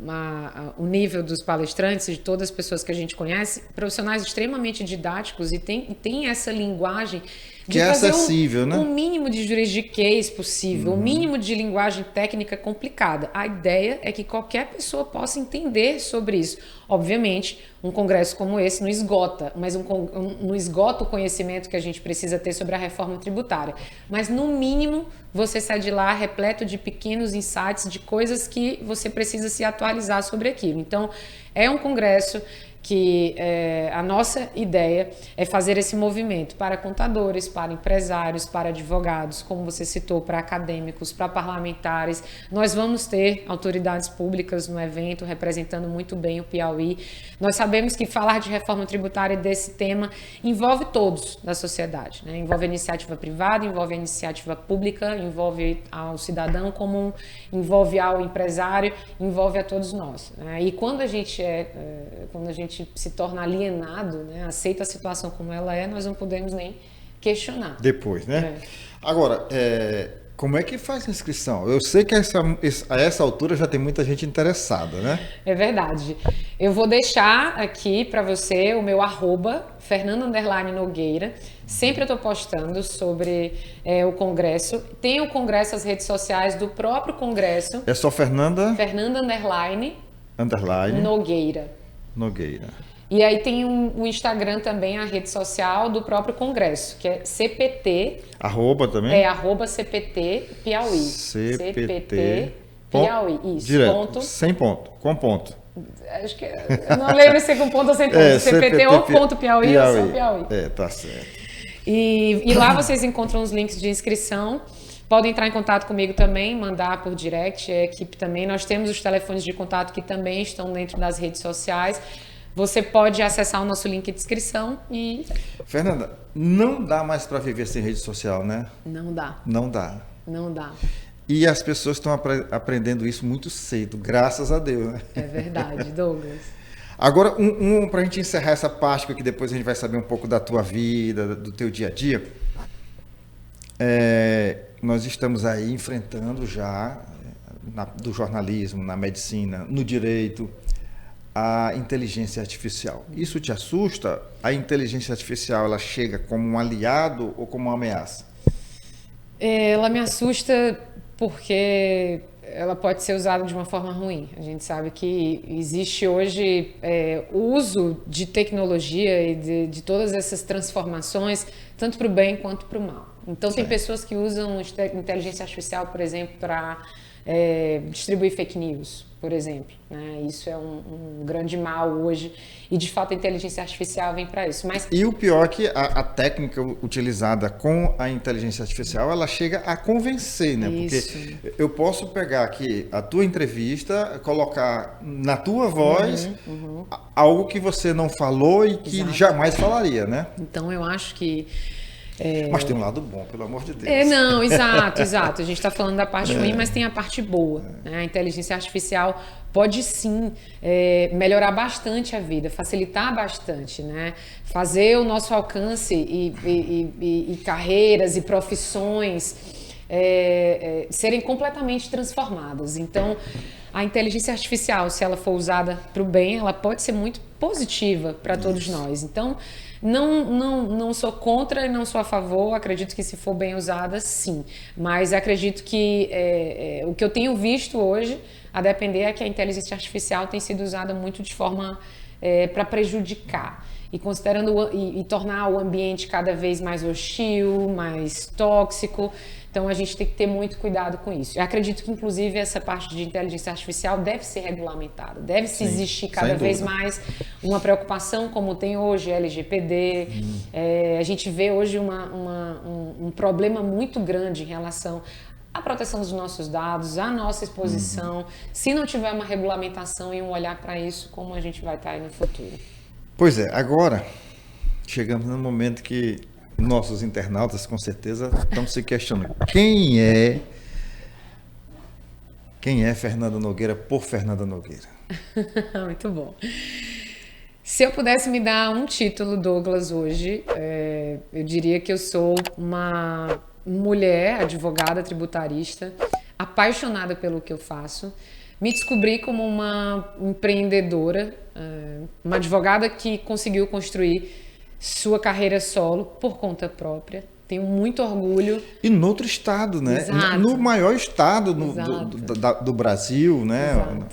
Speaker 2: o nível dos palestrantes, de todas as pessoas que a gente conhece, profissionais extremamente didáticos e tem essa linguagem de fazer
Speaker 1: acessível, né?
Speaker 2: O mínimo de juridiquês possível, o mínimo de linguagem técnica complicada. A ideia é que qualquer pessoa possa entender sobre isso. Obviamente, um congresso como esse não esgota, mas não esgota o conhecimento que a gente precisa ter sobre a reforma tributária. Mas, no mínimo, você sai de lá repleto de pequenos insights, de coisas que você precisa se atualizar sobre aquilo. Então, é um congresso que a nossa ideia é fazer esse movimento para contadores, para empresários, para advogados, como você citou, para acadêmicos, para parlamentares. Nós vamos ter autoridades públicas no evento representando muito bem o Piauí. Nós sabemos que falar de reforma tributária desse tema envolve todos da sociedade, né? Envolve a iniciativa privada, envolve a iniciativa pública, envolve ao cidadão comum, envolve ao empresário, envolve a todos nós, né? E quando a gente se torna alienado, né, aceita a situação como ela é, nós não podemos nem questionar.
Speaker 1: Depois, né? Agora, como é que faz a inscrição? Eu sei que a essa altura já tem muita gente interessada, né?
Speaker 2: É verdade. Eu vou deixar aqui para você o meu @Fernanda_Nogueira. Sempre eu estou postando sobre o Congresso. Tem o Congresso, as redes sociais do próprio Congresso.
Speaker 1: É só Fernanda
Speaker 2: Nogueira. E aí tem o Instagram também, a rede social do próprio Congresso, que é CPT.
Speaker 1: Arroba também?
Speaker 2: @CPT Piauí.
Speaker 1: CPT
Speaker 2: Piauí, isso.
Speaker 1: Direto,
Speaker 2: ponto.
Speaker 1: Sem ponto, com ponto.
Speaker 2: Acho que eu não lembro se é com ponto ou sem ponto. CPT ou ponto Piauí ou só Piauí.
Speaker 1: Tá certo.
Speaker 2: E lá vocês encontram os links de inscrição. Podem entrar em contato comigo também, mandar por direct, a equipe também. Nós temos os telefones de contato que também estão dentro das redes sociais. Você pode acessar o nosso link de inscrição e...
Speaker 1: Fernanda, não dá mais para viver sem rede social, né?
Speaker 2: Não dá.
Speaker 1: Não dá.
Speaker 2: Não dá.
Speaker 1: E as pessoas estão aprendendo isso muito cedo, graças a Deus, né?
Speaker 2: É verdade, Douglas.
Speaker 1: Agora, para a gente encerrar essa parte, que depois a gente vai saber um pouco da tua vida, do teu dia a dia. Nós estamos aí enfrentando já, do jornalismo, na medicina, no direito, a inteligência artificial. Isso te assusta? A inteligência artificial, ela chega como um aliado ou como uma ameaça?
Speaker 2: Ela me assusta porque ela pode ser usada de uma forma ruim. A gente sabe que existe hoje o uso de tecnologia e de todas essas transformações, tanto para o bem quanto para o mal. Então, tem pessoas que usam inteligência artificial, por exemplo, para distribuir fake news, por exemplo, né? Isso é um grande mal hoje e, de fato, a inteligência artificial vem para isso.
Speaker 1: E o pior é que a técnica utilizada com a inteligência artificial, ela chega a convencer, né?
Speaker 2: Isso.
Speaker 1: Porque eu posso pegar aqui a tua entrevista, colocar na tua voz algo que você não falou e que jamais falaria, né?
Speaker 2: Então, eu acho que...
Speaker 1: Mas tem um lado bom, pelo amor de Deus.
Speaker 2: Não, exato. A gente está falando da parte ruim, mas tem a parte boa, né? A inteligência artificial pode sim melhorar bastante a vida, facilitar bastante, né? Fazer o nosso alcance e carreiras e profissões serem completamente transformadas. Então, a inteligência artificial, se ela for usada para o bem, ela pode ser muito positiva para todos nós. Então, não sou contra e não sou a favor, acredito que se for bem usada, sim. Mas acredito que o que eu tenho visto hoje, a depender, é que a inteligência artificial tem sido usada muito de forma para prejudicar. E considerando e tornar o ambiente cada vez mais hostil, mais tóxico. Então, a gente tem que ter muito cuidado com isso. Eu acredito que, inclusive, essa parte de inteligência artificial deve ser regulamentada. Deve-se existir cada vez mais uma preocupação, como tem hoje LGPD. A gente vê hoje um problema muito grande em relação à proteção dos nossos dados, à nossa exposição. Se não tiver uma regulamentação e um olhar para isso, como a gente vai estar aí no futuro? Pois
Speaker 1: é, agora chegamos no momento que nossos internautas, com certeza, estão se questionando. Quem é Fernanda Nogueira por Fernanda Nogueira?
Speaker 2: Muito bom. Se eu pudesse me dar um título, Douglas, hoje, eu diria que eu sou uma mulher, advogada, tributarista, apaixonada pelo que eu faço. Me descobri como uma empreendedora, uma advogada que conseguiu construir sua carreira solo por conta própria. Tenho muito orgulho.
Speaker 1: E no outro estado, né?
Speaker 2: Exato.
Speaker 1: No maior estado do Brasil, né? Exato.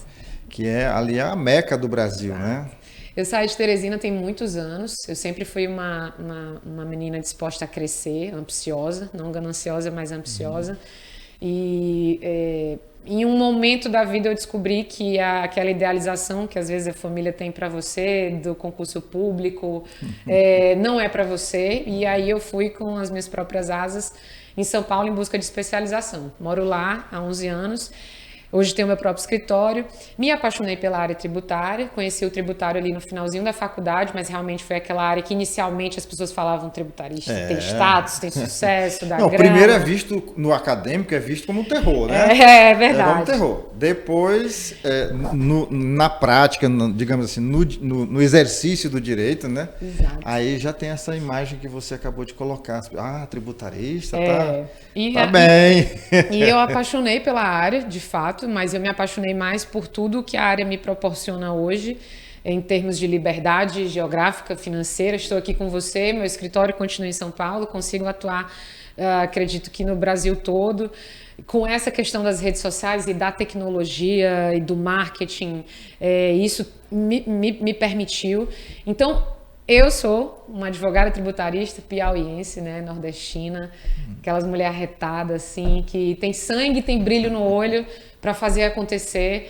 Speaker 1: Que é ali a meca do Brasil, exato, né?
Speaker 2: Eu saí de Teresina tem muitos anos. Eu sempre fui uma menina disposta a crescer, ambiciosa, não gananciosa, mas ambiciosa. E em um momento da vida eu descobri que aquela idealização que às vezes a família tem para você, do concurso público, não é para você. E aí eu fui com as minhas próprias asas em São Paulo em busca de especialização. Moro lá há 11 anos. Hoje tenho meu próprio escritório. Me apaixonei pela área tributária, conheci o tributário ali no finalzinho da faculdade, mas realmente foi aquela área que inicialmente as pessoas falavam tributarista, tem status, tem sucesso, dá grana.
Speaker 1: Primeiro é visto no acadêmico, é visto como um terror, né?
Speaker 2: É verdade.
Speaker 1: É como um terror. Depois, na prática, digamos assim, no exercício do direito, né?
Speaker 2: Exato.
Speaker 1: Aí já tem essa imagem que você acabou de colocar. Tributarista,
Speaker 2: tá
Speaker 1: bem.
Speaker 2: E eu apaixonei pela área, de fato, mas eu me apaixonei mais por tudo que a área me proporciona hoje, em termos de liberdade geográfica, financeira. Estou aqui com você, meu escritório continua em São Paulo, consigo atuar, acredito que no Brasil todo, com essa questão das redes sociais e da tecnologia e do marketing. Isso me permitiu. Então, eu sou uma advogada tributarista piauiense, né, nordestina, aquelas mulheres arretadas, assim, que tem sangue, tem brilho no olho para fazer acontecer.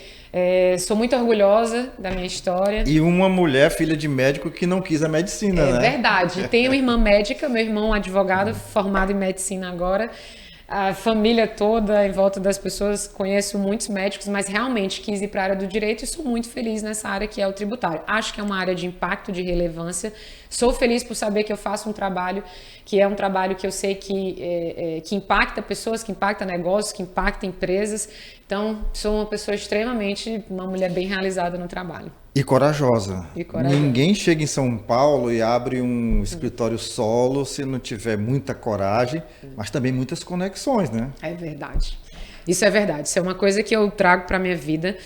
Speaker 2: Sou muito orgulhosa da minha história.
Speaker 1: E uma mulher, filha de médico, que não quis a medicina, né?
Speaker 2: É verdade. Tenho uma irmã médica, meu irmão advogado, formado em medicina agora. A família toda, em volta das pessoas, conheço muitos médicos, mas realmente quis ir para a área do direito e sou muito feliz nessa área que é o tributário. Acho que é uma área de impacto, de relevância. Sou feliz por saber que eu faço um trabalho que é um trabalho que eu sei que impacta pessoas, que impacta negócios, que impacta empresas. Então, sou uma pessoa uma mulher bem realizada no trabalho.
Speaker 1: E corajosa. Ninguém chega em São Paulo e abre um escritório solo se não tiver muita coragem, mas também muitas conexões, né?
Speaker 2: É verdade. Isso é verdade. Isso é uma coisa que eu trago para a minha vida.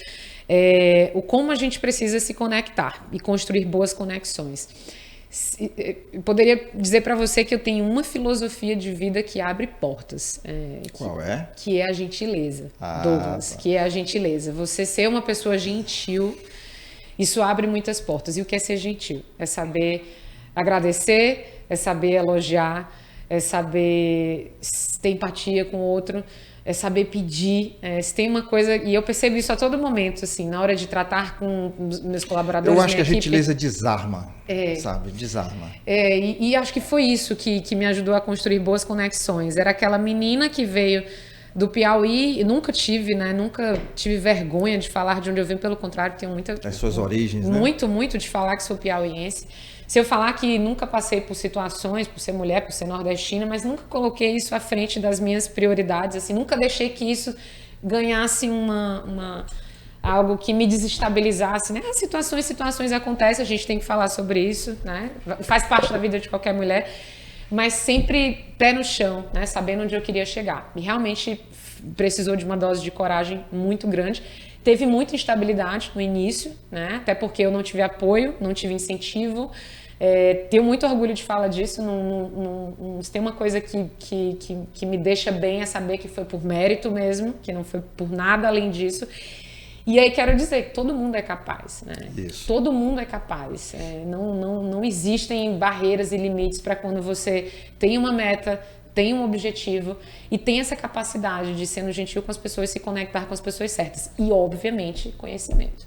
Speaker 2: O como a gente precisa se conectar e construir boas conexões. Eu poderia dizer para você que eu tenho uma filosofia de vida que abre portas.
Speaker 1: Qual é?
Speaker 2: Que é a gentileza, Douglas. Que é a gentileza. Você ser uma pessoa gentil, isso abre muitas portas. E o que é ser gentil? É saber agradecer, é saber elogiar, é saber ter empatia com o outro, é saber pedir. Se tem uma coisa, e eu percebo isso a todo momento, assim, na hora de tratar com os meus colaboradores.
Speaker 1: Eu acho que a gentileza desarma, sabe? Desarma.
Speaker 2: E acho que foi isso que me ajudou a construir boas conexões. Era aquela menina que veio do Piauí, nunca tive vergonha de falar de onde eu venho, pelo contrário, tenho muita...
Speaker 1: Das suas origens, né?
Speaker 2: Muito de falar que sou piauiense. Se eu falar que nunca passei por situações, por ser mulher, por ser nordestina, mas nunca coloquei isso à frente das minhas prioridades, assim, nunca deixei que isso ganhasse algo que me desestabilizasse, né? Situações acontecem, a gente tem que falar sobre isso, né? Faz parte da vida de qualquer mulher, mas sempre pé no chão, né? Sabendo onde eu queria chegar. E realmente precisou de uma dose de coragem muito grande. Teve muita instabilidade no início, né? Até porque eu não tive apoio, não tive incentivo. Tenho muito orgulho de falar disso. Se tem uma coisa que me deixa bem é saber que foi por mérito mesmo, que não foi por nada além disso. E aí quero dizer que todo mundo é capaz, né?
Speaker 1: Isso.
Speaker 2: Todo mundo é capaz. Não existem barreiras e limites para quando você tem uma meta, tem um objetivo e tem essa capacidade de, sendo gentil com as pessoas, se conectar com as pessoas certas. E, obviamente, conhecimento.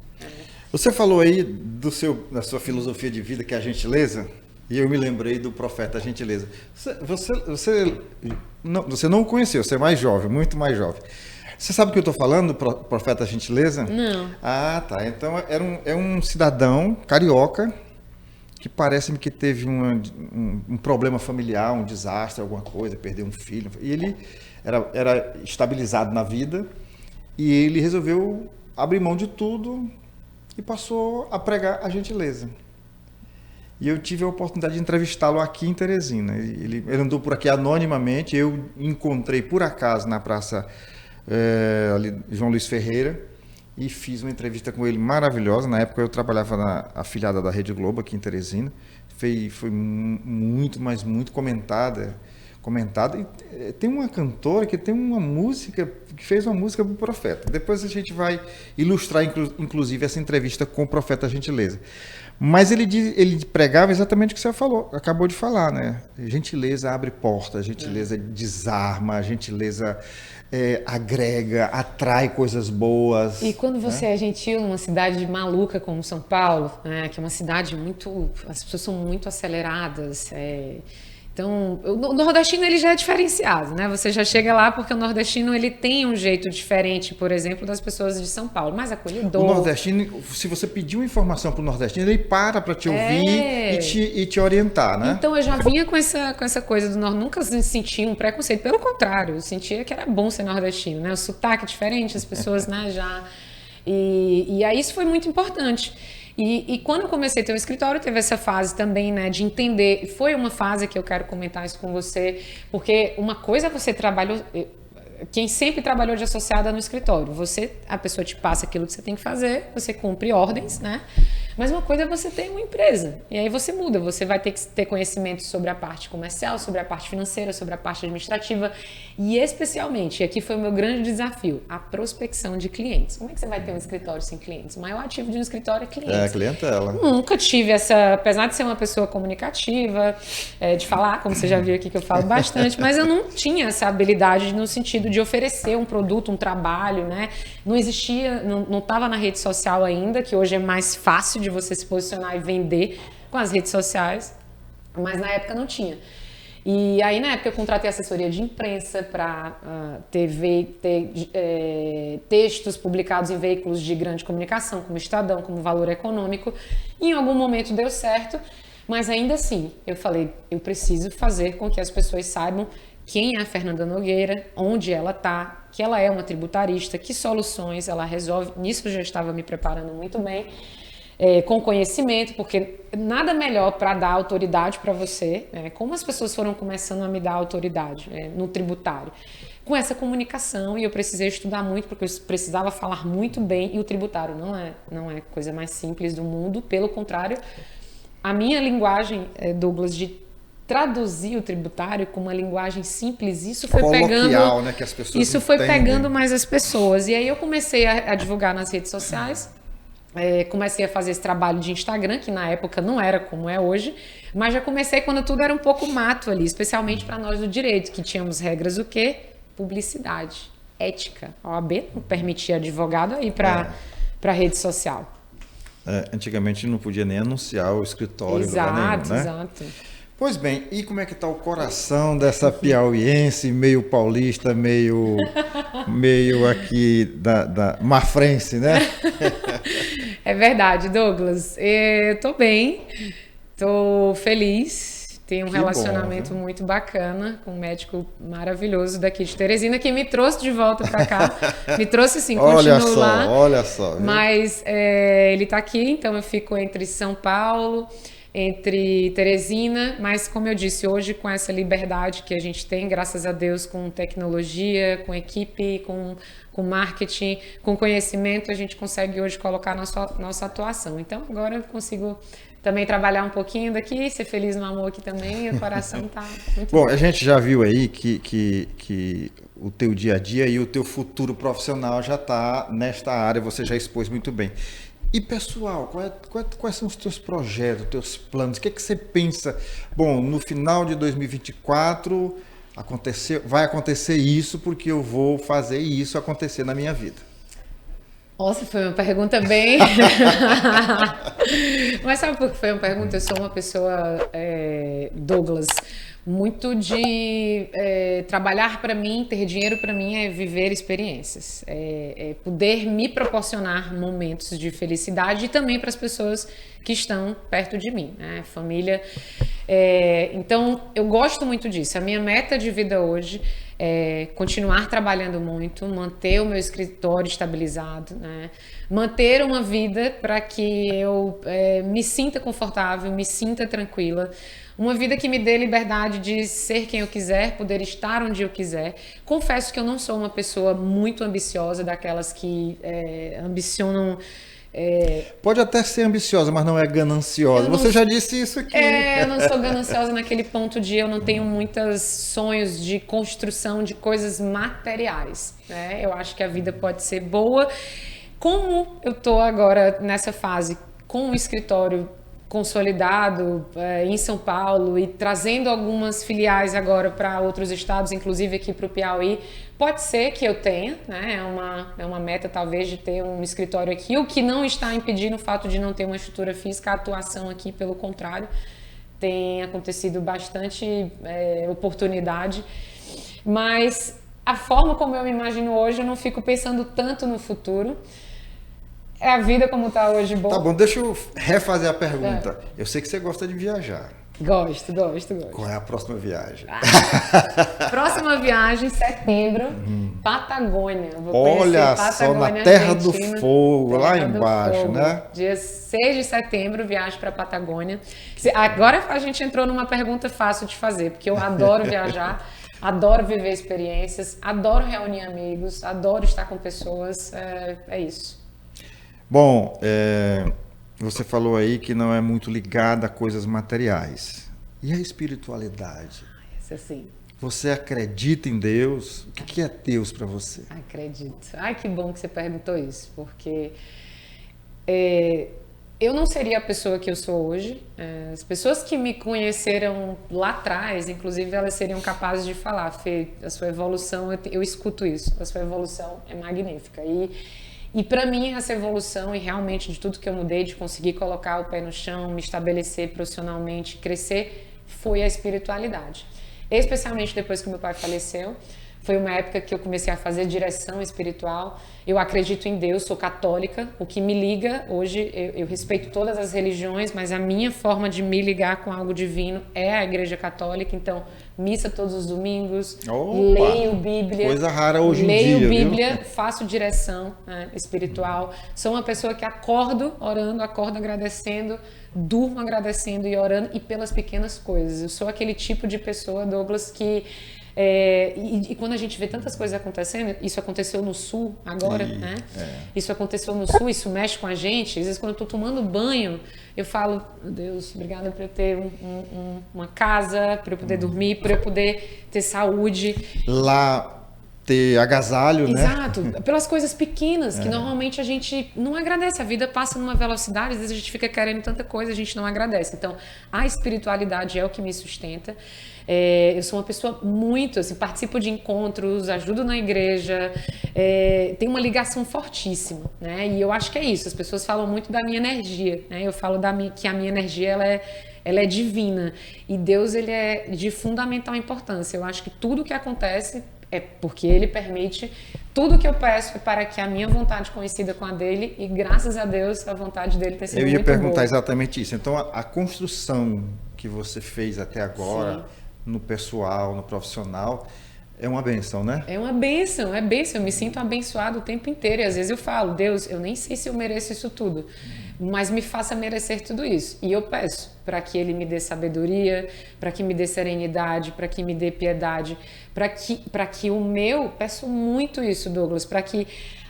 Speaker 1: Você falou aí da sua filosofia de vida, que é a gentileza, e eu me lembrei do profeta gentileza. Você não o conheceu, você é mais jovem, muito mais jovem. Você sabe o que eu estou falando, profeta gentileza?
Speaker 2: Não.
Speaker 1: Ah, tá. Então, é um cidadão carioca que parece-me que teve um problema familiar, um desastre, alguma coisa, perdeu um filho. E ele era estabilizado na vida e ele resolveu abrir mão de tudo e passou a pregar a gentileza. E eu tive a oportunidade de entrevistá-lo aqui em Teresina. Ele andou por aqui anonimamente, eu encontrei por acaso na praça ali, João Luiz Ferreira, e fiz uma entrevista com ele maravilhosa. Na época eu trabalhava na afiliada da Rede Globo aqui em Teresina. Foi muito, mas muito comentada. E tem uma cantora que tem uma música, que fez uma música para o Profeta. Depois a gente vai ilustrar, inclusive, essa entrevista com o Profeta Gentileza. Mas ele pregava exatamente o que você acabou de falar, né? Gentileza abre portas, gentileza desarma, gentileza agrega, atrai coisas boas.
Speaker 2: E quando você é gentil numa cidade maluca como São Paulo, né, que é uma cidade muito... As pessoas são muito aceleradas. Então, o nordestino ele já é diferenciado, né? Você já chega lá porque o nordestino ele tem um jeito diferente, por exemplo, das pessoas de São Paulo, mais acolhedor.
Speaker 1: O nordestino, se você pedir uma informação para o nordestino, ele para te ouvir e te orientar, né?
Speaker 2: Então, eu já vinha com essa coisa do nordestino, nunca senti um preconceito, pelo contrário, eu sentia que era bom ser nordestino, né? O sotaque é diferente, as pessoas, né, já... E aí isso foi muito importante. E quando eu comecei a ter um escritório, teve essa fase também, né, de entender. Foi uma fase que eu quero comentar isso com você, porque uma coisa é você trabalhou. Quem sempre trabalhou de associada no escritório, a pessoa te passa aquilo que você tem que fazer, você cumpre ordens, né? Mas uma coisa é você ter uma empresa, e aí você muda, você vai ter que ter conhecimento sobre a parte comercial, sobre a parte financeira, sobre a parte administrativa, e especialmente, e aqui foi o meu grande desafio, a prospecção de clientes. Como é que você vai ter um escritório sem clientes? O maior ativo de um escritório é clientes.
Speaker 1: Clientela.
Speaker 2: Nunca tive apesar de ser uma pessoa comunicativa, de falar, como você já viu aqui que eu falo bastante, mas eu não tinha essa habilidade no sentido de oferecer um produto, um trabalho, né? Não existia, não estava na rede social ainda, que hoje é mais fácil de você se posicionar e vender com as redes sociais, mas na época não tinha. E aí na época eu contratei assessoria de imprensa para ter textos publicados em veículos de grande comunicação, como Estadão, como Valor Econômico, e em algum momento deu certo, mas ainda assim eu falei, eu preciso fazer com que as pessoas saibam quem é a Fernanda Nogueira, onde ela está, que ela é uma tributarista, que soluções ela resolve. Nisso eu já estava me preparando muito bem, com conhecimento, porque nada melhor para dar autoridade para você, como as pessoas foram começando a me dar autoridade no tributário, com essa comunicação, e eu precisei estudar muito, porque eu precisava falar muito bem, e o tributário não é a coisa mais simples do mundo, pelo contrário, a minha linguagem, Douglas, de traduzir o tributário com uma linguagem simples, isso foi pegando,
Speaker 1: né, que as pessoas
Speaker 2: isso foi
Speaker 1: entendem.
Speaker 2: pegando mais as pessoas. E aí eu comecei a divulgar nas redes sociais, comecei a fazer esse trabalho de Instagram, que na época não era como é hoje, mas já comecei quando tudo era um pouco mato ali, especialmente para nós do direito, que tínhamos regras o quê? Publicidade, ética. A OAB não permitia advogado aí para a rede social.
Speaker 1: Antigamente não podia nem anunciar o escritório.
Speaker 2: Exato,
Speaker 1: né?
Speaker 2: Exato.
Speaker 1: Pois bem, e como é que está o coração dessa piauiense, meio paulista, meio aqui da marfrense, né?
Speaker 2: É verdade, Douglas. Eu estou bem, estou feliz, tenho um relacionamento muito bacana com um médico maravilhoso daqui de Teresina, que me trouxe de volta para cá. Me trouxe sim, continuo lá.
Speaker 1: Olha só. Viu?
Speaker 2: Mas ele está aqui, então eu fico entre São Paulo, entre Teresina, mas como eu disse, hoje com essa liberdade que a gente tem, graças a Deus, com tecnologia, com equipe, com marketing, com conhecimento, a gente consegue hoje colocar nossa atuação. Então agora eu consigo também trabalhar um pouquinho daqui, ser feliz no amor aqui também, e o coração tá muito bom.
Speaker 1: A gente já viu aí que o teu dia a dia e o teu futuro profissional já está nesta área, você já expôs muito bem. E pessoal, quais são os teus projetos, os teus planos? O que você pensa? Bom, no final de 2024 vai acontecer isso porque eu vou fazer isso acontecer na minha vida.
Speaker 2: Nossa, foi uma pergunta bem... Mas sabe por que foi uma pergunta? Eu sou uma pessoa, Douglas, muito de trabalhar para mim, ter dinheiro para mim é viver experiências, poder me proporcionar momentos de felicidade e também para as pessoas que estão perto de mim, né? Família. Então, eu gosto muito disso. A minha meta de vida hoje é continuar trabalhando muito, manter o meu escritório estabilizado, né? Manter uma vida para que eu me sinta confortável, me sinta tranquila. Uma vida que me dê liberdade de ser quem eu quiser, poder estar onde eu quiser. Confesso que eu não sou uma pessoa muito ambiciosa, daquelas que ambicionam...
Speaker 1: Pode até ser ambiciosa, mas não é gananciosa. Você já disse isso aqui.
Speaker 2: Eu não sou gananciosa naquele ponto de eu não tenho muitos sonhos de construção de coisas materiais, né? Eu acho que a vida pode ser boa. Como eu estou agora nessa fase com um escritório consolidado em São Paulo e trazendo algumas filiais agora para outros estados, inclusive aqui para o Piauí, pode ser que eu tenha, né? É uma meta talvez de ter um escritório aqui, o que não está impedindo o fato de não ter uma estrutura física, a atuação aqui, pelo contrário, tem acontecido bastante oportunidade, mas a forma como eu me imagino hoje, eu não fico pensando tanto no futuro. É a vida como está hoje, bom.
Speaker 1: Tá bom, deixa eu refazer a pergunta. Eu sei que você gosta de viajar.
Speaker 2: Gosto.
Speaker 1: Qual é a próxima viagem?
Speaker 2: Próxima viagem, setembro, Patagônia.
Speaker 1: Olha só, na Terra do Fogo, lá embaixo, né?
Speaker 2: Dia 6 de setembro, viagem para Patagônia. Agora a gente entrou numa pergunta fácil de fazer, porque eu adoro viajar, adoro viver experiências, adoro reunir amigos, adoro estar com pessoas, é isso.
Speaker 1: Bom, você falou aí que não é muito ligada a coisas materiais. E a espiritualidade?
Speaker 2: Isso assim.
Speaker 1: Você acredita em Deus? O que é Deus para você?
Speaker 2: Acredito. Ai, que bom que você perguntou isso, porque eu não seria a pessoa que eu sou hoje. As pessoas que me conheceram lá atrás, inclusive, elas seriam capazes de falar: Fê, a sua evolução, eu escuto isso, a sua evolução é magnífica. E para mim, essa evolução e realmente de tudo que eu mudei, de conseguir colocar o pé no chão, me estabelecer profissionalmente, crescer, foi a espiritualidade. Especialmente depois que meu pai faleceu, foi uma época que eu comecei a fazer direção espiritual. Eu acredito em Deus, sou católica. O que me liga hoje, eu respeito todas as religiões, mas a minha forma de me ligar com algo divino é a Igreja Católica. Então, missa todos os domingos, leio Bíblia.
Speaker 1: Coisa rara hoje em dia,
Speaker 2: leio Bíblia, viu? Faço direção espiritual. Sou uma pessoa que acordo orando, acordo agradecendo, durmo agradecendo e orando, e pelas pequenas coisas. Eu sou aquele tipo de pessoa, Douglas, que... E quando a gente vê tantas coisas acontecendo, isso aconteceu no Sul agora, né? Isso aconteceu no Sul, isso mexe com a gente. Às vezes quando eu estou tomando banho, eu falo: Deus, obrigada por eu ter uma casa, por eu poder dormir, por eu poder ter saúde.
Speaker 1: Lá ter agasalho, né?
Speaker 2: Exato, pelas coisas pequenas que normalmente a gente não agradece. A vida passa numa velocidade, às vezes a gente fica querendo tanta coisa, a gente não agradece. Então, a espiritualidade é o que me sustenta. Eu sou uma pessoa muito, assim, participo de encontros, ajudo na igreja, tenho uma ligação fortíssima, né? E eu acho que é isso, as pessoas falam muito da minha energia, né? Eu falo que a minha energia, ela é divina, e Deus, ele é de fundamental importância. Eu acho que tudo que acontece é porque Ele permite. Tudo que eu peço é para que a minha vontade coincida com a dele, e graças a Deus a vontade dele tem sido muito boa. Eu ia perguntar
Speaker 1: exatamente isso. Então, a construção que você fez até agora, sim, no pessoal, no profissional, é uma bênção, né? É uma bênção,
Speaker 2: é bênção. Eu me sinto abençoado o tempo inteiro. E às vezes eu falo: Deus, eu nem sei se eu mereço isso tudo, mas me faça merecer tudo isso. E eu peço para que Ele me dê sabedoria, para que me dê serenidade, para que me dê piedade, para que o meu... Peço muito isso, Douglas, para que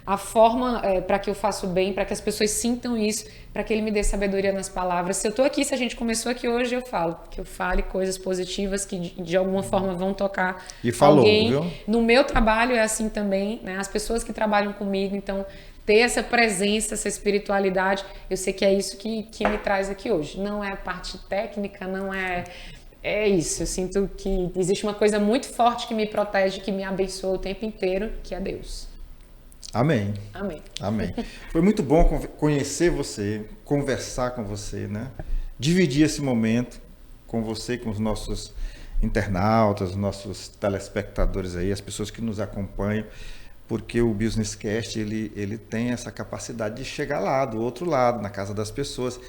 Speaker 2: a forma, para que eu faça o bem, para que as pessoas sintam isso, para que Ele me dê sabedoria nas palavras. Se eu estou aqui, se a gente começou aqui hoje, eu falo, que eu fale coisas positivas que de alguma forma vão tocar alguém.
Speaker 1: Viu?
Speaker 2: No meu trabalho é assim também, né? As pessoas que trabalham comigo, então ter essa presença, essa espiritualidade, eu sei que é isso que me traz aqui hoje. Não é a parte técnica, não é... É isso, eu sinto que existe uma coisa muito forte que me protege, que me abençoa o tempo inteiro, que é Deus.
Speaker 1: Amém.
Speaker 2: Amém.
Speaker 1: Amém. Foi muito bom conhecer você, conversar com você, né? Dividir esse momento com você, com os nossos internautas, os nossos telespectadores aí, as pessoas que nos acompanham, porque o Businesscast, ele tem essa capacidade de chegar lá, do outro lado, na casa das pessoas.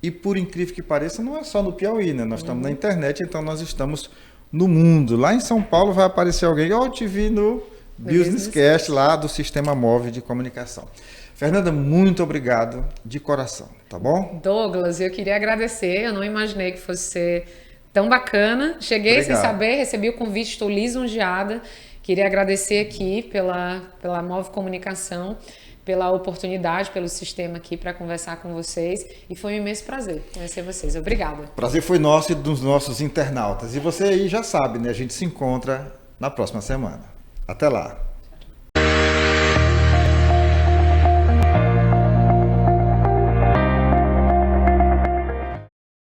Speaker 1: E por incrível que pareça, não é só no Piauí, né? Nós estamos na internet, então nós estamos no mundo. Lá em São Paulo vai aparecer alguém: eu te vi no Businesscast lá do Sistema Móvel de Comunicação. Fernanda, muito obrigado de coração, tá bom?
Speaker 2: Douglas, eu queria agradecer, eu não imaginei que fosse ser tão bacana. Cheguei sem saber, recebi o convite, estou lisonjeada. Queria agradecer aqui pela Móvel Comunicação, pela oportunidade, pelo sistema aqui para conversar com vocês, e foi um imenso prazer conhecer vocês. Obrigada.
Speaker 1: Prazer foi nosso e dos nossos internautas. E você aí já sabe, né? A gente se encontra na próxima semana. Até lá.